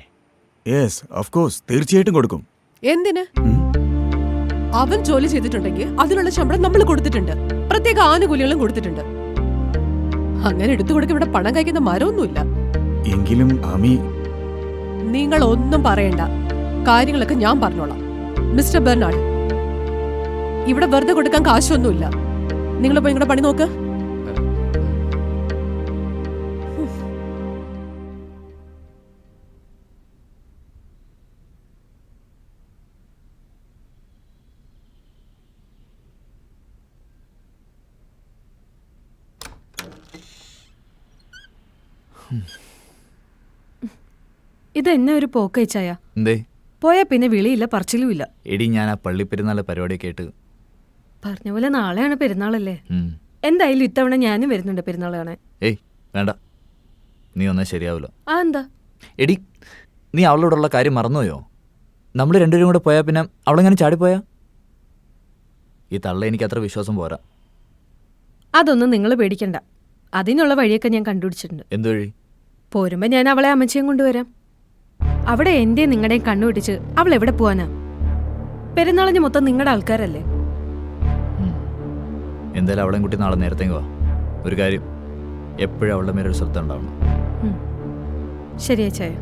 യെസ് ഓഫ് കോഴ്സ്, തീർച്ചയായിട്ടും കൊടുക്കും. എന്തിന്? അവൻ ജോലി ചെയ്തിട്ടുണ്ടെങ്കിൽ അതിനുള്ള ശമ്പളം നമ്മൾ കൊടുത്തിട്ടുണ്ട്, പ്രത്യേക ആനുകൂല്യങ്ങളും കൊടുത്തിട്ടുണ്ട്. അങ്ങനെ എടുത്തു കൊടുക്ക ഇവിടെ പണം കഴിക്കുന്ന മരമൊന്നുമില്ല. എങ്കിലും അമി, നിങ്ങൾ ഒന്നും പറയണ്ട, കാര്യങ്ങളൊക്കെ ഞാൻ പറഞ്ഞോളാം. മിസ്റ്റർ ബെർണാഡ്, ഇവിടെ വെറുതെ കൊടുക്കാൻ കാശൊന്നുമില്ല. നിങ്ങൾ പോയി നിങ്ങളുടെ പണി നോക്ക്. ഇതെന്നെ ഒരു പോക്കയച്ചായ. എന്തേ? പോയാ പിന്നെ വിളിയില്ല പറച്ചിലുമില്ല. എടി ഞാൻ ആ പള്ളിപ്പെരുന്നാളെ പരിപാടിയൊക്കെ ആയിട്ട്. പറഞ്ഞ പോലെ നാളെയാണ് പെരുന്നാളല്ലേ. എന്തായാലും ഇത്തവണ ഞാനും വരുന്നുണ്ട് പെരുന്നാൾ കാണാൻ. ഏയ് വേണ്ട, നീ ഒന്നും ശരിയാവില്ല. ആ എന്താ? എടി നീ അവളോടുള്ള കാര്യം മറന്നുപോയോ? നമ്മൾ രണ്ടുപേരും കൂടെ പോയാൽ പിന്നെ അവളെങ്ങനെ ചാടിപ്പോയാ? ഈ തള്ള എനിക്ക് അത്ര വിശ്വാസം പോരാ. അതൊന്നും നിങ്ങൾ പേടിക്കണ്ട, അതിനുള്ള വഴിയൊക്കെ ഞാൻ കണ്ടുപിടിച്ചിട്ടുണ്ട്. എന്ത് വഴി? പോരുമ്പോ ഞാൻ അവളെ അമ്മച്ചിയും കൊണ്ടുവരാം. അവിടെ എന്റെയും നിങ്ങളുടെയും കണ്ണുപിടിച്ച് അവൾ എവിടെ പോവാനാ? പെരുന്നാളിന് മൊത്തം നിങ്ങളുടെ ആൾക്കാരല്ലേ. എന്തായാലും അവളെയും കുട്ടി നാളെ നേരത്തെ വാ. ഒരു കാര്യം, എപ്പോഴും അവളുടെ മേലൊരു ശ്രദ്ധ ഉണ്ടാവണം. ശരിയാ ചായ.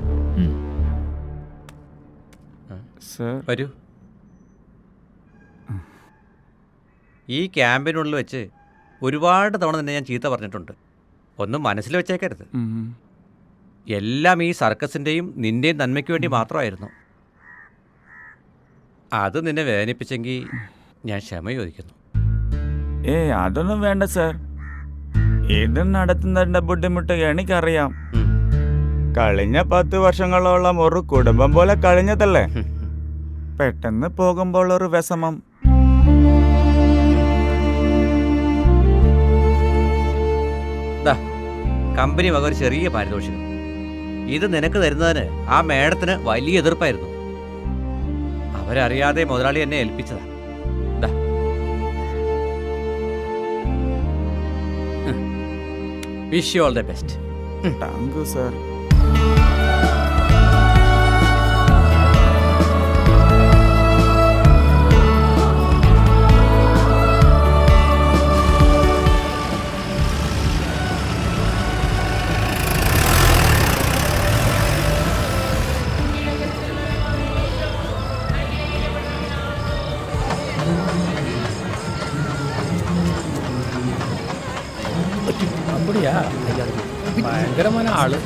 വരൂ. ഈ ക്യാമ്പിനുള്ളിൽ വെച്ച് ഒരുപാട് തവണ തന്നെ ഞാൻ ചീത്ത പറഞ്ഞിട്ടുണ്ട്. ഒന്നും മനസ്സിൽ വെച്ചേക്കരുത്. എല്ലാം ഈ സർക്കസിൻ്റെയും നിന്റെയും നന്മയ്ക്ക് വേണ്ടി മാത്രമായിരുന്നു. അത് നിന്നെ വേദനിപ്പിച്ചെങ്കിൽ ഞാൻ ക്ഷമ ചോദിക്കുന്നു. അതൊന്നും വേണ്ട സാർ, ഇത് നടത്തുന്നതിന്റെ ബുദ്ധിമുട്ട് എനിക്കറിയാം. കഴിഞ്ഞ 10 വർഷങ്ങളോളം ഒരു കുടുംബം പോലെ കഴിഞ്ഞതല്ലേ. പെട്ടെന്ന് പോകുമ്പോൾ ഒരു വിഷമം. കമ്പനി വക ഒരു ചെറിയ പാരിതോഷികം. ഇത് നിനക്ക് തരുന്നതിന് ആ മേഡത്തിന് വലിയ എതിർപ്പായിരുന്നു. അവരറിയാതെ മുതലാളി എന്നെ ഏൽപ്പിച്ചതാ. Wish you all the best. Thank you sir. அப்படியா? பயங்கரமான ஆளு.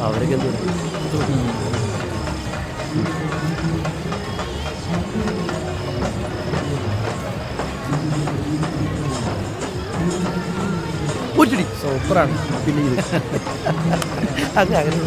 അവരൊക്കെ എന്ത് സൂപ്പറാണ്. പിന്നെ ഇത് അങ്ങനെ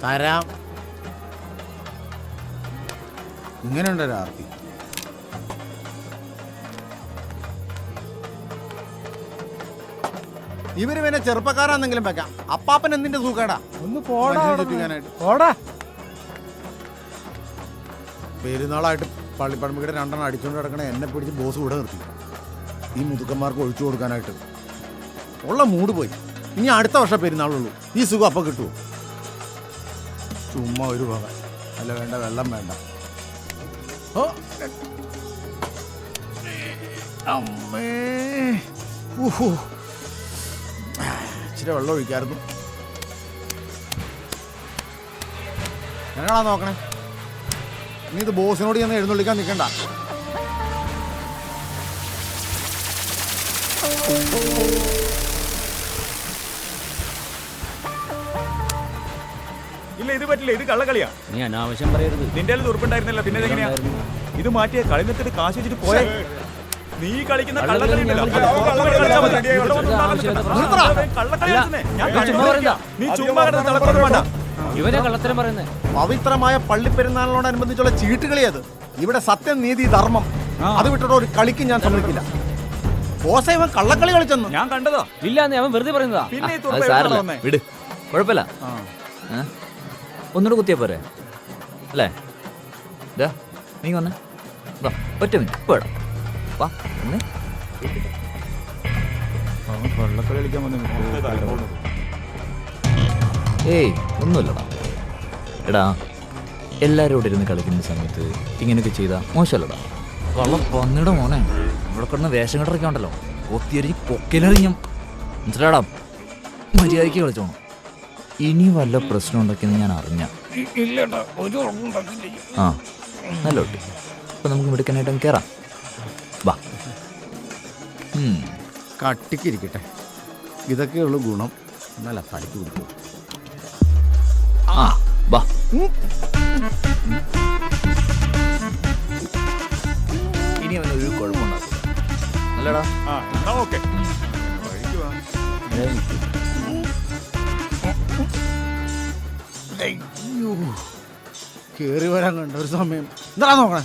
തരാം. ഇങ്ങനെയുണ്ട് രാത്രി. ഇവര് പിന്നെ ചെറുപ്പക്കാരാണെന്നെങ്കിലും വെക്കാം. അപ്പാപ്പൻ എന്തിന്റെ സൂക്കേടാ? ഒന്ന് പോടാ. പെരുന്നാളായിട്ട് പള്ളിപ്പറമ്പിയുടെ 2 അടിച്ചുകൊണ്ട് കിടക്കണ എന്നെ പിടിച്ച് ബോസ് കൂടെ നിർത്തി. ഈ മുതുക്കന്മാർക്ക് ഒഴിച്ചു കൊടുക്കാനായിട്ട് ഉള്ള മൂഡ് പോയി. ഇനി അടുത്ത വർഷം പെരുന്നാളുള്ളൂ. ഈ സുഖം അപ്പം കിട്ടുമോ? ചുമ്മാ ഒരു വക. അല്ല വേണ്ട, വെള്ളം വേണ്ട. ഓ അമ്മേ, ഇച്ചിരി വെള്ളം ഒഴിക്കായിരുന്നു. ഞങ്ങളാ നോക്കണേ. നീ ഇത് ബോസിനോട് ചെന്ന് എഴുന്നള്ളിക്കാൻ നിൽക്കണ്ട. ഇല്ല, ഇത് പറ്റില്ല, ഇത് കള്ളക്കളിയാ. നീ അനാവശ്യം പറയരുത്. നിന്റെ ഉറപ്പുണ്ടായിരുന്നല്ലോ, പിന്നെ എങ്ങനെയാ ഇത് മാറ്റിയ കളി നിർത്തിട്ട് കാശ് വെച്ചിട്ട് പോയെ? നീ കളിക്കുന്ന കള്ളക്കളി ഉണ്ടല്ലോ, അത് കള്ളക്കളി കളിച്ചാ മതി. ഇവിടെ വന്ന് കള്ളക്കളി കളിക്കുന്നേ. നീ ചുമ്മാ കിടന്ന് തിളക്കൊന്നും വേണ്ട. ഇവനെ കള്ളത്തരം പറയുന്നത്. പവിത്രമായ പള്ളിപ്പെരുന്നാളിനോടനുബന്ധിച്ചുള്ള ചീട്ടുകളിയത്. ഇവിടെ സത്യം, നീതി, ധർമ്മം അത് വിട്ടിട്ട് ഒരു കളിക്ക് ഞാൻ സമ്മതിക്കില്ല. ബോസേ, ഇവൻ കള്ളക്കളി കളിച്ചെന്ന് ഞാൻ കണ്ടതാ. ഇല്ല, അവൻ വെറുതെ പറയുന്നതാ. പിന്നെ അത് സാരമില്ല, വിട്, കുഴപ്പമില്ല. ഒന്നുകൂടെ കുത്തിയാ പോരെ അല്ലേ? നീ വന്നേ, വാ, ഒറ്റ മിനിറ്റ്, ഇപ്പൊ ഇടാം. വാ, ഒന്ന് കള്ളക്കളി കളിക്കാൻ വന്നു. ഏയ് ഒന്നുമില്ലടാ. എടാ, എല്ലാവരും ഇവിടെ ഇരുന്ന് കളിക്കുന്ന സമയത്ത് ഇങ്ങനെയൊക്കെ ചെയ്താൽ മോശമല്ലടാ. കള്ളം പന്നിയുടെ മോനെ, ഇവിടെ കിടന്ന് വേഷം കെട്ടൊക്കെ ഉണ്ടല്ലോ, ഒത്തിരി പൊക്കിലെറിഞ്ഞും മനസ്സിലാടാ. മര്യാദയ്ക്ക് കളിച്ചോണം. ഇനി വല്ല പ്രശ്നം ഉണ്ടാക്കിയെന്ന് ഞാൻ അറിഞ്ഞ ആ നല്ല കുട്ടി. അപ്പൊ നമുക്ക് മിടുക്കനായിട്ട് കയറാം. വാ, കട്ടിക്കിരിക്കട്ടെ. ഇതൊക്കെയുള്ളൂ ഗുണം. എന്നല്ല തടിക്ക് കൊടുക്കും. ആ വാ. ഇനി അവനൊരു കുഴപ്പമുണ്ടാക്കും അല്ലടാ. ഓക്കെ, കേറി വരാൻ കണ്ട ഒരു സമയം. എന്താ നോക്കണേ?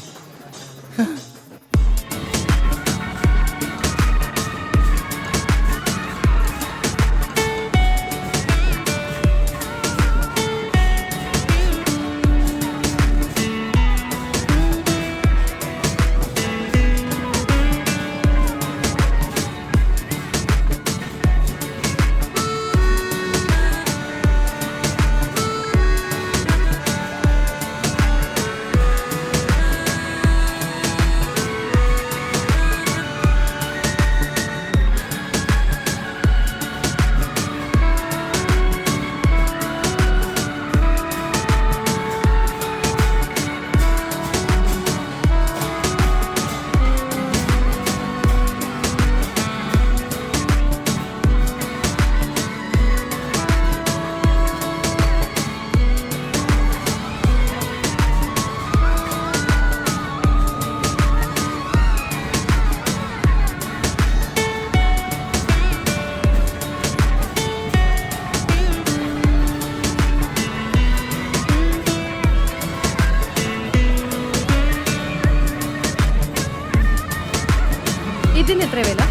ഇതിന് എത്ര വില?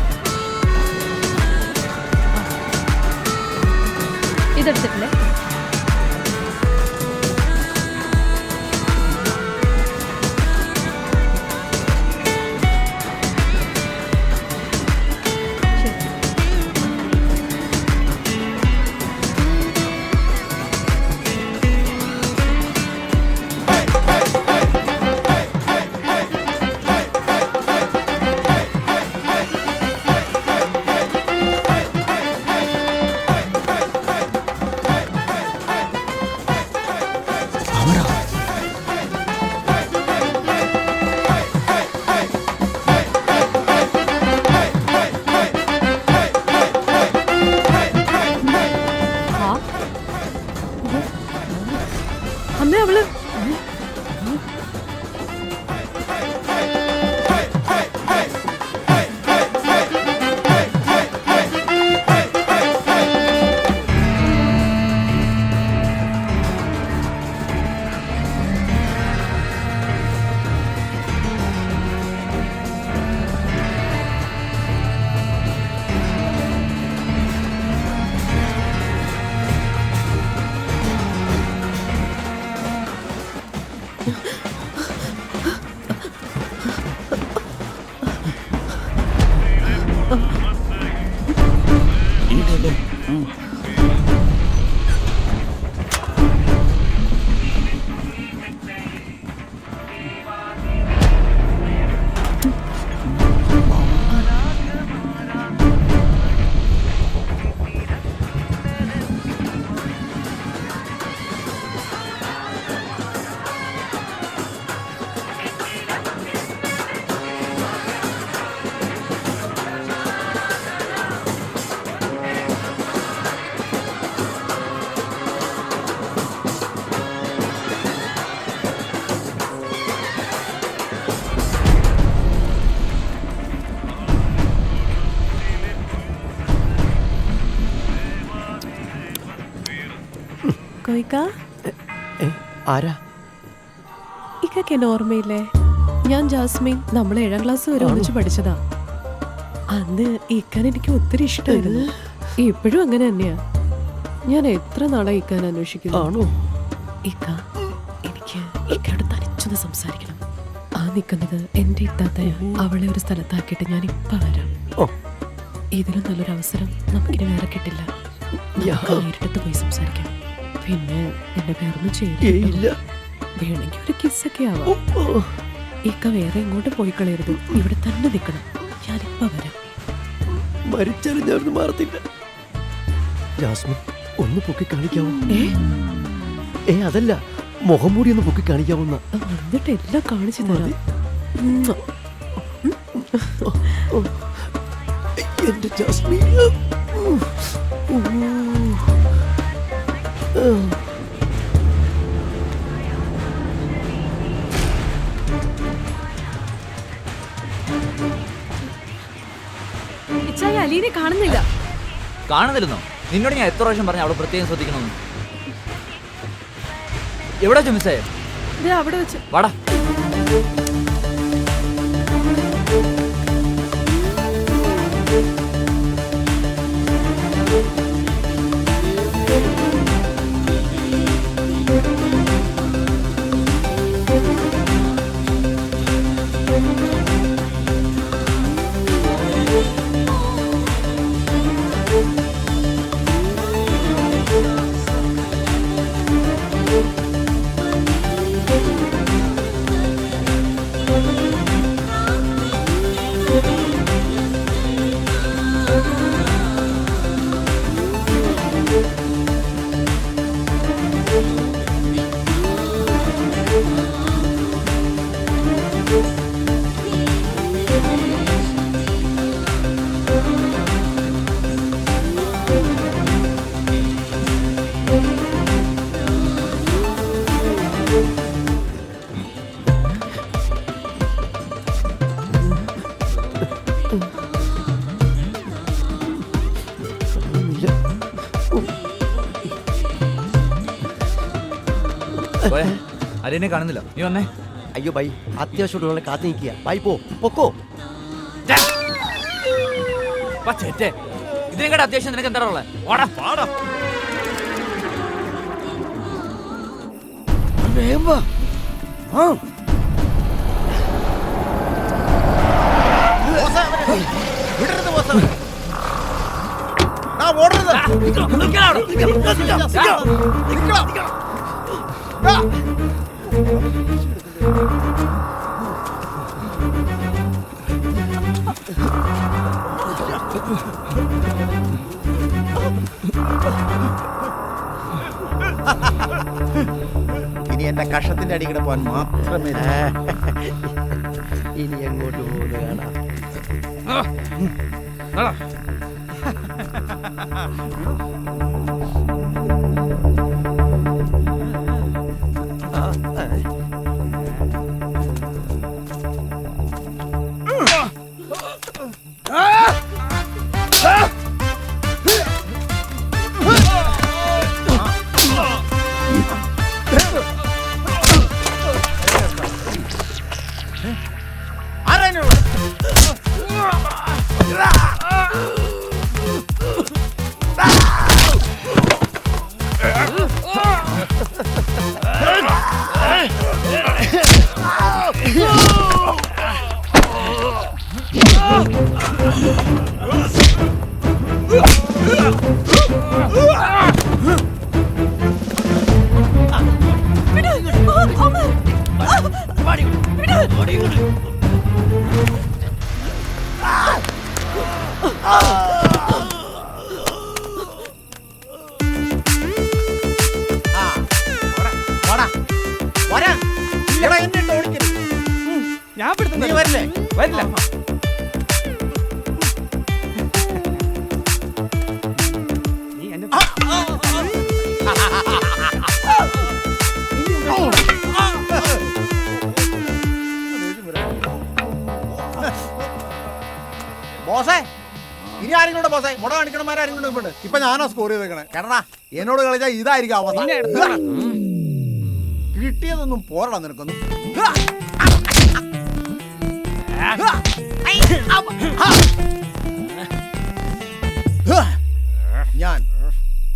ഇതെടുത്തിട്ടില്ലേ? അമ്മ അവള് ഇക്ക ആരാ? ഇക്കൊക്കെ എന്നെ ഓർമ്മയില്ലേ? ഞാൻ ജാസ്മിൻ, നമ്മൾ 7ാം ക്ലാസ് വരെ ഒന്നിച്ച് പഠിച്ചതാ. അന്ന് ഇക്കാൻ എനിക്ക് ഒത്തിരി ഇഷ്ടമായിരുന്നു. ഇപ്പോഴും അങ്ങനെ തന്നെയാ. ഞാൻ എത്ര നാളായി ഇക്കാൻ അന്വേഷിക്കുന്നു. ഇക്ക, എനിക്ക് ഇക്കയോട് തനിച്ചൊന്ന് സംസാരിക്കണം. ആ നിൽക്കുന്നത് എന്റെ ഇത്താത്തയാ. അവളെ ഒരു സ്ഥലത്താക്കിയിട്ട് ഞാൻ ഇപ്പൊ വരാം. ഇതിലും നല്ലൊരു അവസരം നമുക്കിനി വേറെ കിട്ടില്ല. നേരിട്ട് പോയി സംസാരിക്കാം. പിന്നെ എന്നെ വേറൊന്നും ചെയ്യില്ല. വേണമെങ്കിൽ ഒരു കിസ്സൊക്കെ ആവാം. ഇക്ക വേറെ എങ്ങോട്ട് പോയി കളയരുത്. ഇവിടെ തന്നെ നിൽക്കണം. ഞാനിപ്പോ വരാം. മരിച്ചാലും ഞാൻ മാറത്തില്ല. ജാസ്മിൻ, ഒന്ന് പൊക്കി കാണിക്കാവോ? അതല്ല, മുഖം മൂടി ഒന്ന് പൊക്കി കാണിക്കാവുന്ന. എന്നിട്ട് എല്ലാം കാണിച്ചു തരാം. എന്റെ ജാസ്മിൻ. അലീനെ കാണുന്നില്ല. കാണുന്നില്ലെന്നോ? നിന്നോട് ഞാൻ എത്ര പ്രാവശ്യം പറഞ്ഞു അവിടെ പ്രത്യേകം ശ്രദ്ധിക്കണമെന്ന്. എവിടെ വെച്ചു മിസ്സേ? അവിടെ വെച്ച്. വാടാ. അലീനെ കാണുന്നില്ല. നീ വന്നേ. അയ്യോ ബൈ, അത്യാവശ്യമായിട്ട് കാത്തു നിൽക്കുക. ബൈ, പൊക്കോ. ഇതിനെക്കാട് അത്യാവശ്യം നിനക്ക് എന്താ ഉള്ളത്? ഇനി എന്റെ കഷത്തിന്റെ അടിക്കടെ പോകാൻ മാത്രമേ. ഇനി എങ്ങോട്ട് പോകുന്നു കാണാം. ആരെങ്കിലും ബോസേ മുട കാണിക്കണമാരും ഇപ്പൊ ഇപ്പൊ ഞാനാ സ്കോർ ചെയ്തേക്കണേ കേട്ടാ എന്നോട് കളിച്ചാൽ ഇതായിരിക്കും അവസ്ഥ. കിട്ടിയതൊന്നും പോരടാ നിനക്കൊന്നും. ഞാൻ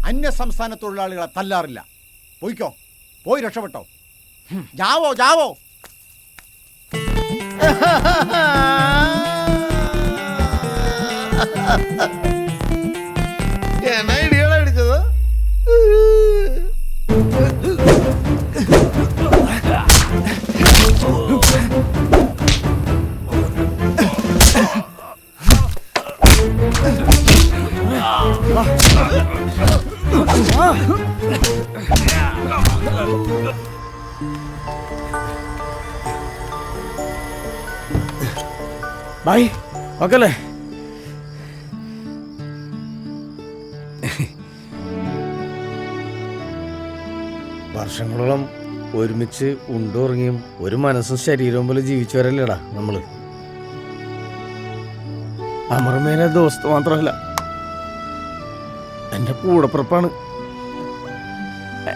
അന്യ സംസ്ഥാന തൊഴിലാളികളെ തല്ലാറില്ല. പോയിക്കോ, പോയി രക്ഷപ്പെട്ടോ. Joao Joao. എന്നാ ഇടികളെ അടിച്ചത്? ബായ് ഓക്കെ അല്ലേ? വർഷങ്ങളോളം ഒരുമിച്ച് ഉണ്ടുറങ്ങിയും ഒരു മനസ്സും ശരീരവും പോലെ ജീവിച്ചവരല്ലേടാ നമ്മള്. അമർമേനെ ദോസ്ത് മാത്രമല്ല, എന്റെ കൂടപ്പിറപ്പാണ്,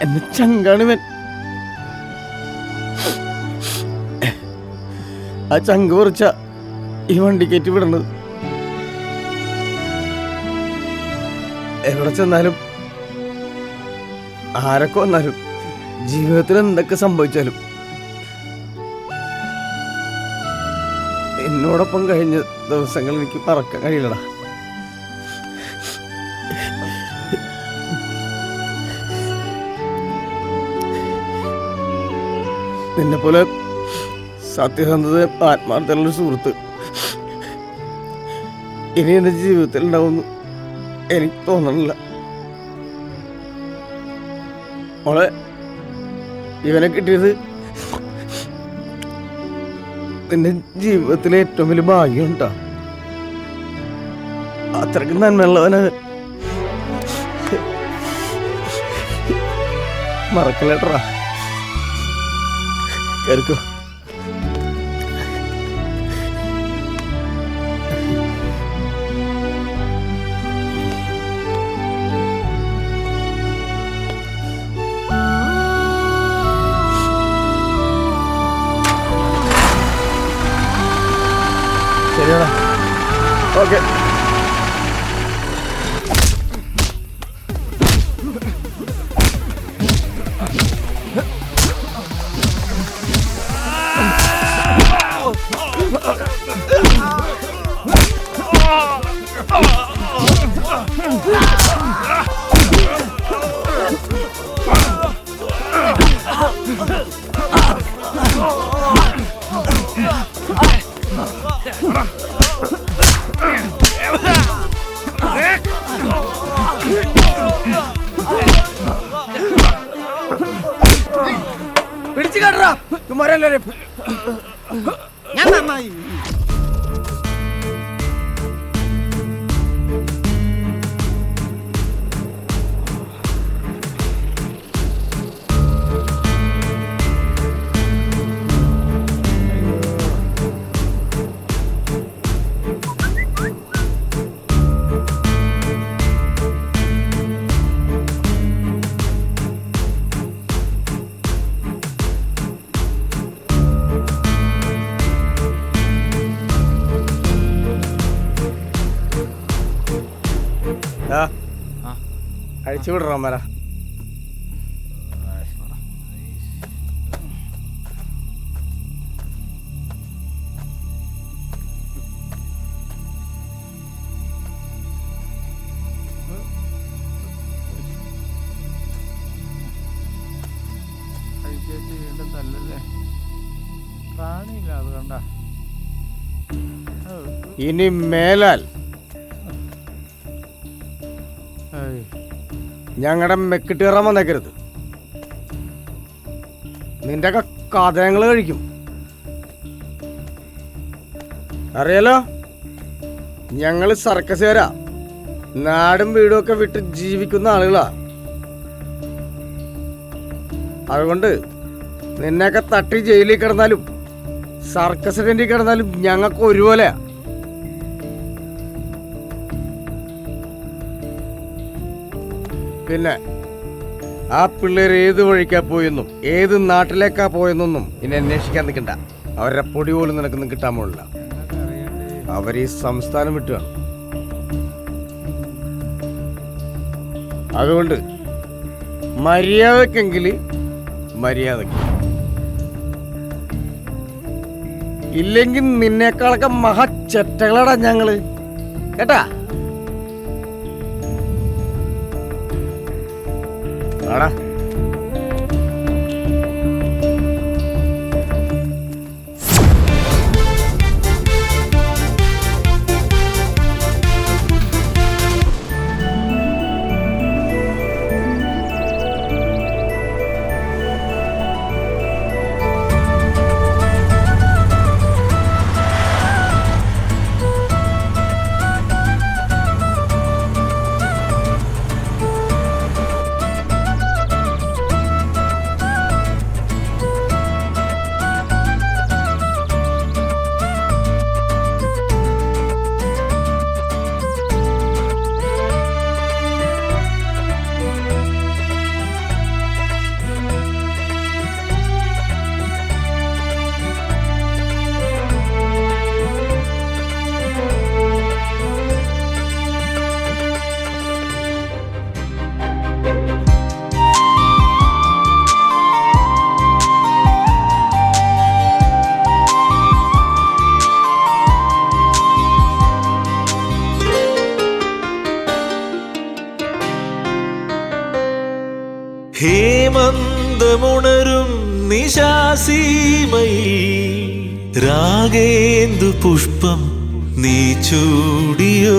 എന്റെ ചങ്കാണിവൻ. ആ ചങ്ക് പറിച്ച ഈ വണ്ടി കയറ്റി വിടണത്. എവിടെ ചെന്നാലും ആരൊക്കെ വന്നാലും ജീവിതത്തിൽ എന്തൊക്കെ സംഭവിച്ചാലും എന്നോടൊപ്പം കഴിഞ്ഞ ദിവസങ്ങൾ എനിക്ക് മറക്കാൻ കഴിയില്ലടാ. നിന്നെപ്പോലെ സത്യസന്ധത ആത്മാർത്ഥമുള്ളൊരു സുഹൃത്ത് ഇനി എൻ്റെ ജീവിതത്തിൽ ഉണ്ടാവുമെന്ന് എനിക്ക് തോന്നണില്ല. മോളെ, ഇവനെ കിട്ടിയത് നിന്റെ ജീവിതത്തിലെ ഏറ്റവും വലിയ ഭാഗ്യം കേട്ടോ. അത്രയ്ക്ക് നന്മയുള്ളവന് മറക്കല്ലേട്ടാ. കേൾക്കോ? ശരിയാടാ, ഓക്കെ. പിടിച്ചു കേട്ടാ കുമാരല്ലാരും. ഞാൻ നന്നായി. അഴിച്ചു വിടറോ മര. ഇനി മേലാൽ ഞങ്ങളുടെ മെക്കിട്ട് കയറാൻ വന്നേക്കരുത്. നിന്റെ ഒക്കെ കഥകൾ കഴിക്കും, അറിയാലോ. ഞങ്ങള് സർക്കസുകാരാ, നാടും വീടും ഒക്കെ വിട്ട് ജീവിക്കുന്ന ആളുകളാ. അതുകൊണ്ട് നിന്നെയൊക്കെ തട്ടി ജയിലിൽ കിടന്നാലും സർക്കസ് ടെന്റിൽ കിടന്നാലും ഞങ്ങൾക്ക് ഒരുപോലെയാ. പിന്നെ ആ പിള്ളേർ ഏത് വഴിക്കാ പോയെന്നും ഏത് നാട്ടിലേക്കാ പോയെന്നൊന്നും ഇനി അന്വേഷിക്കാൻ നിൽക്കണ്ട. അവരുടെ പൊടി പോലും നിനക്കൊന്നും കിട്ടാൻ പോലില്ല. അവർ ഈ സംസ്ഥാനം വിട്ടുകയാണ്. അതുകൊണ്ട് മര്യാദക്കെങ്കിൽ മര്യാദക്ക്, ഇല്ലെങ്കിൽ നിന്നേക്കാളൊക്കെ മഹച്ചെറ്റകളാടാ ഞങ്ങള്, കേട്ടാ? ആടാ ഹേമന്തമുണരും നിശാസീമയിൽ രാഗേന്ദു പുഷ്പം നീ ചൂടിയോ?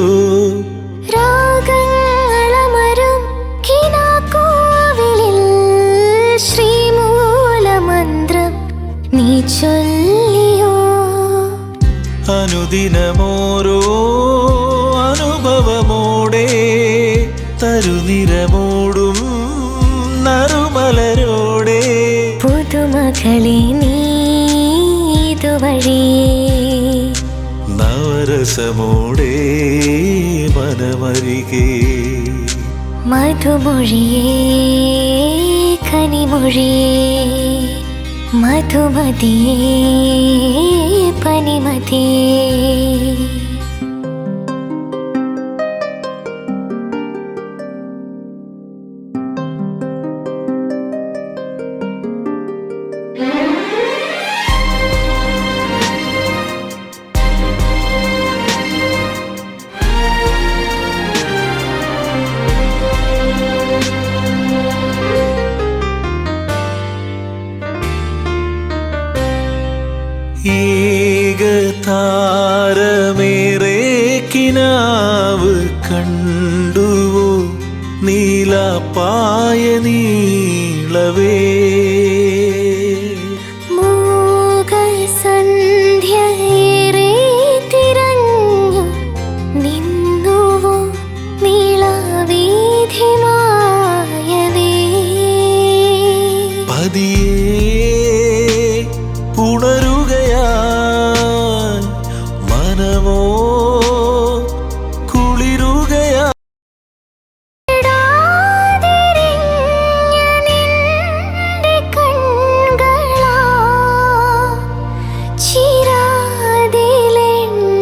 രാഗങ്ങളമരും കിനാക്കോവിലിൽ ശ്രീമൂലമന്ത്രം നീ ചൊല്ലിയോ? അനുദിനമോരോ അനുഭവമോടെ തരുനിരമോടും നറുമലരോടെ പുതുമകളെ നീതുവഴി നവരസമോടെ മനമരികെ മധുമൊഴിയേ കനിമൊഴിയേ മധുമതിയേ പനിമതിയേ ഏകതാരമേറെ കിനാവ് കണ്ടുവോ? നീലപ്പായ നീളവേ മൂകസന്ധ്യയേറെ തിരഞ്ഞു നിന്നുവോ നീളവീഥിമായവേ പതിയേ ഉണരുകയാ മനമോ കുളിരുകയാ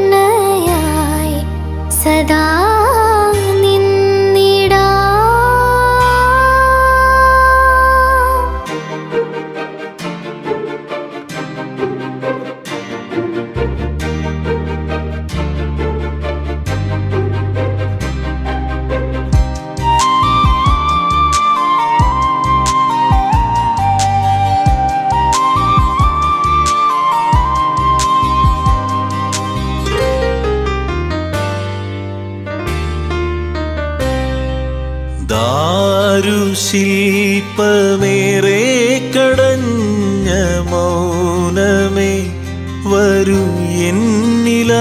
ചിരാതിലെണ്ണയായി സദാ നിന്നിടാ ദാരുശില്പമേറെ കടഞ്ഞ മൗനമേ വരൂ എന്നിലാർദ്രമാ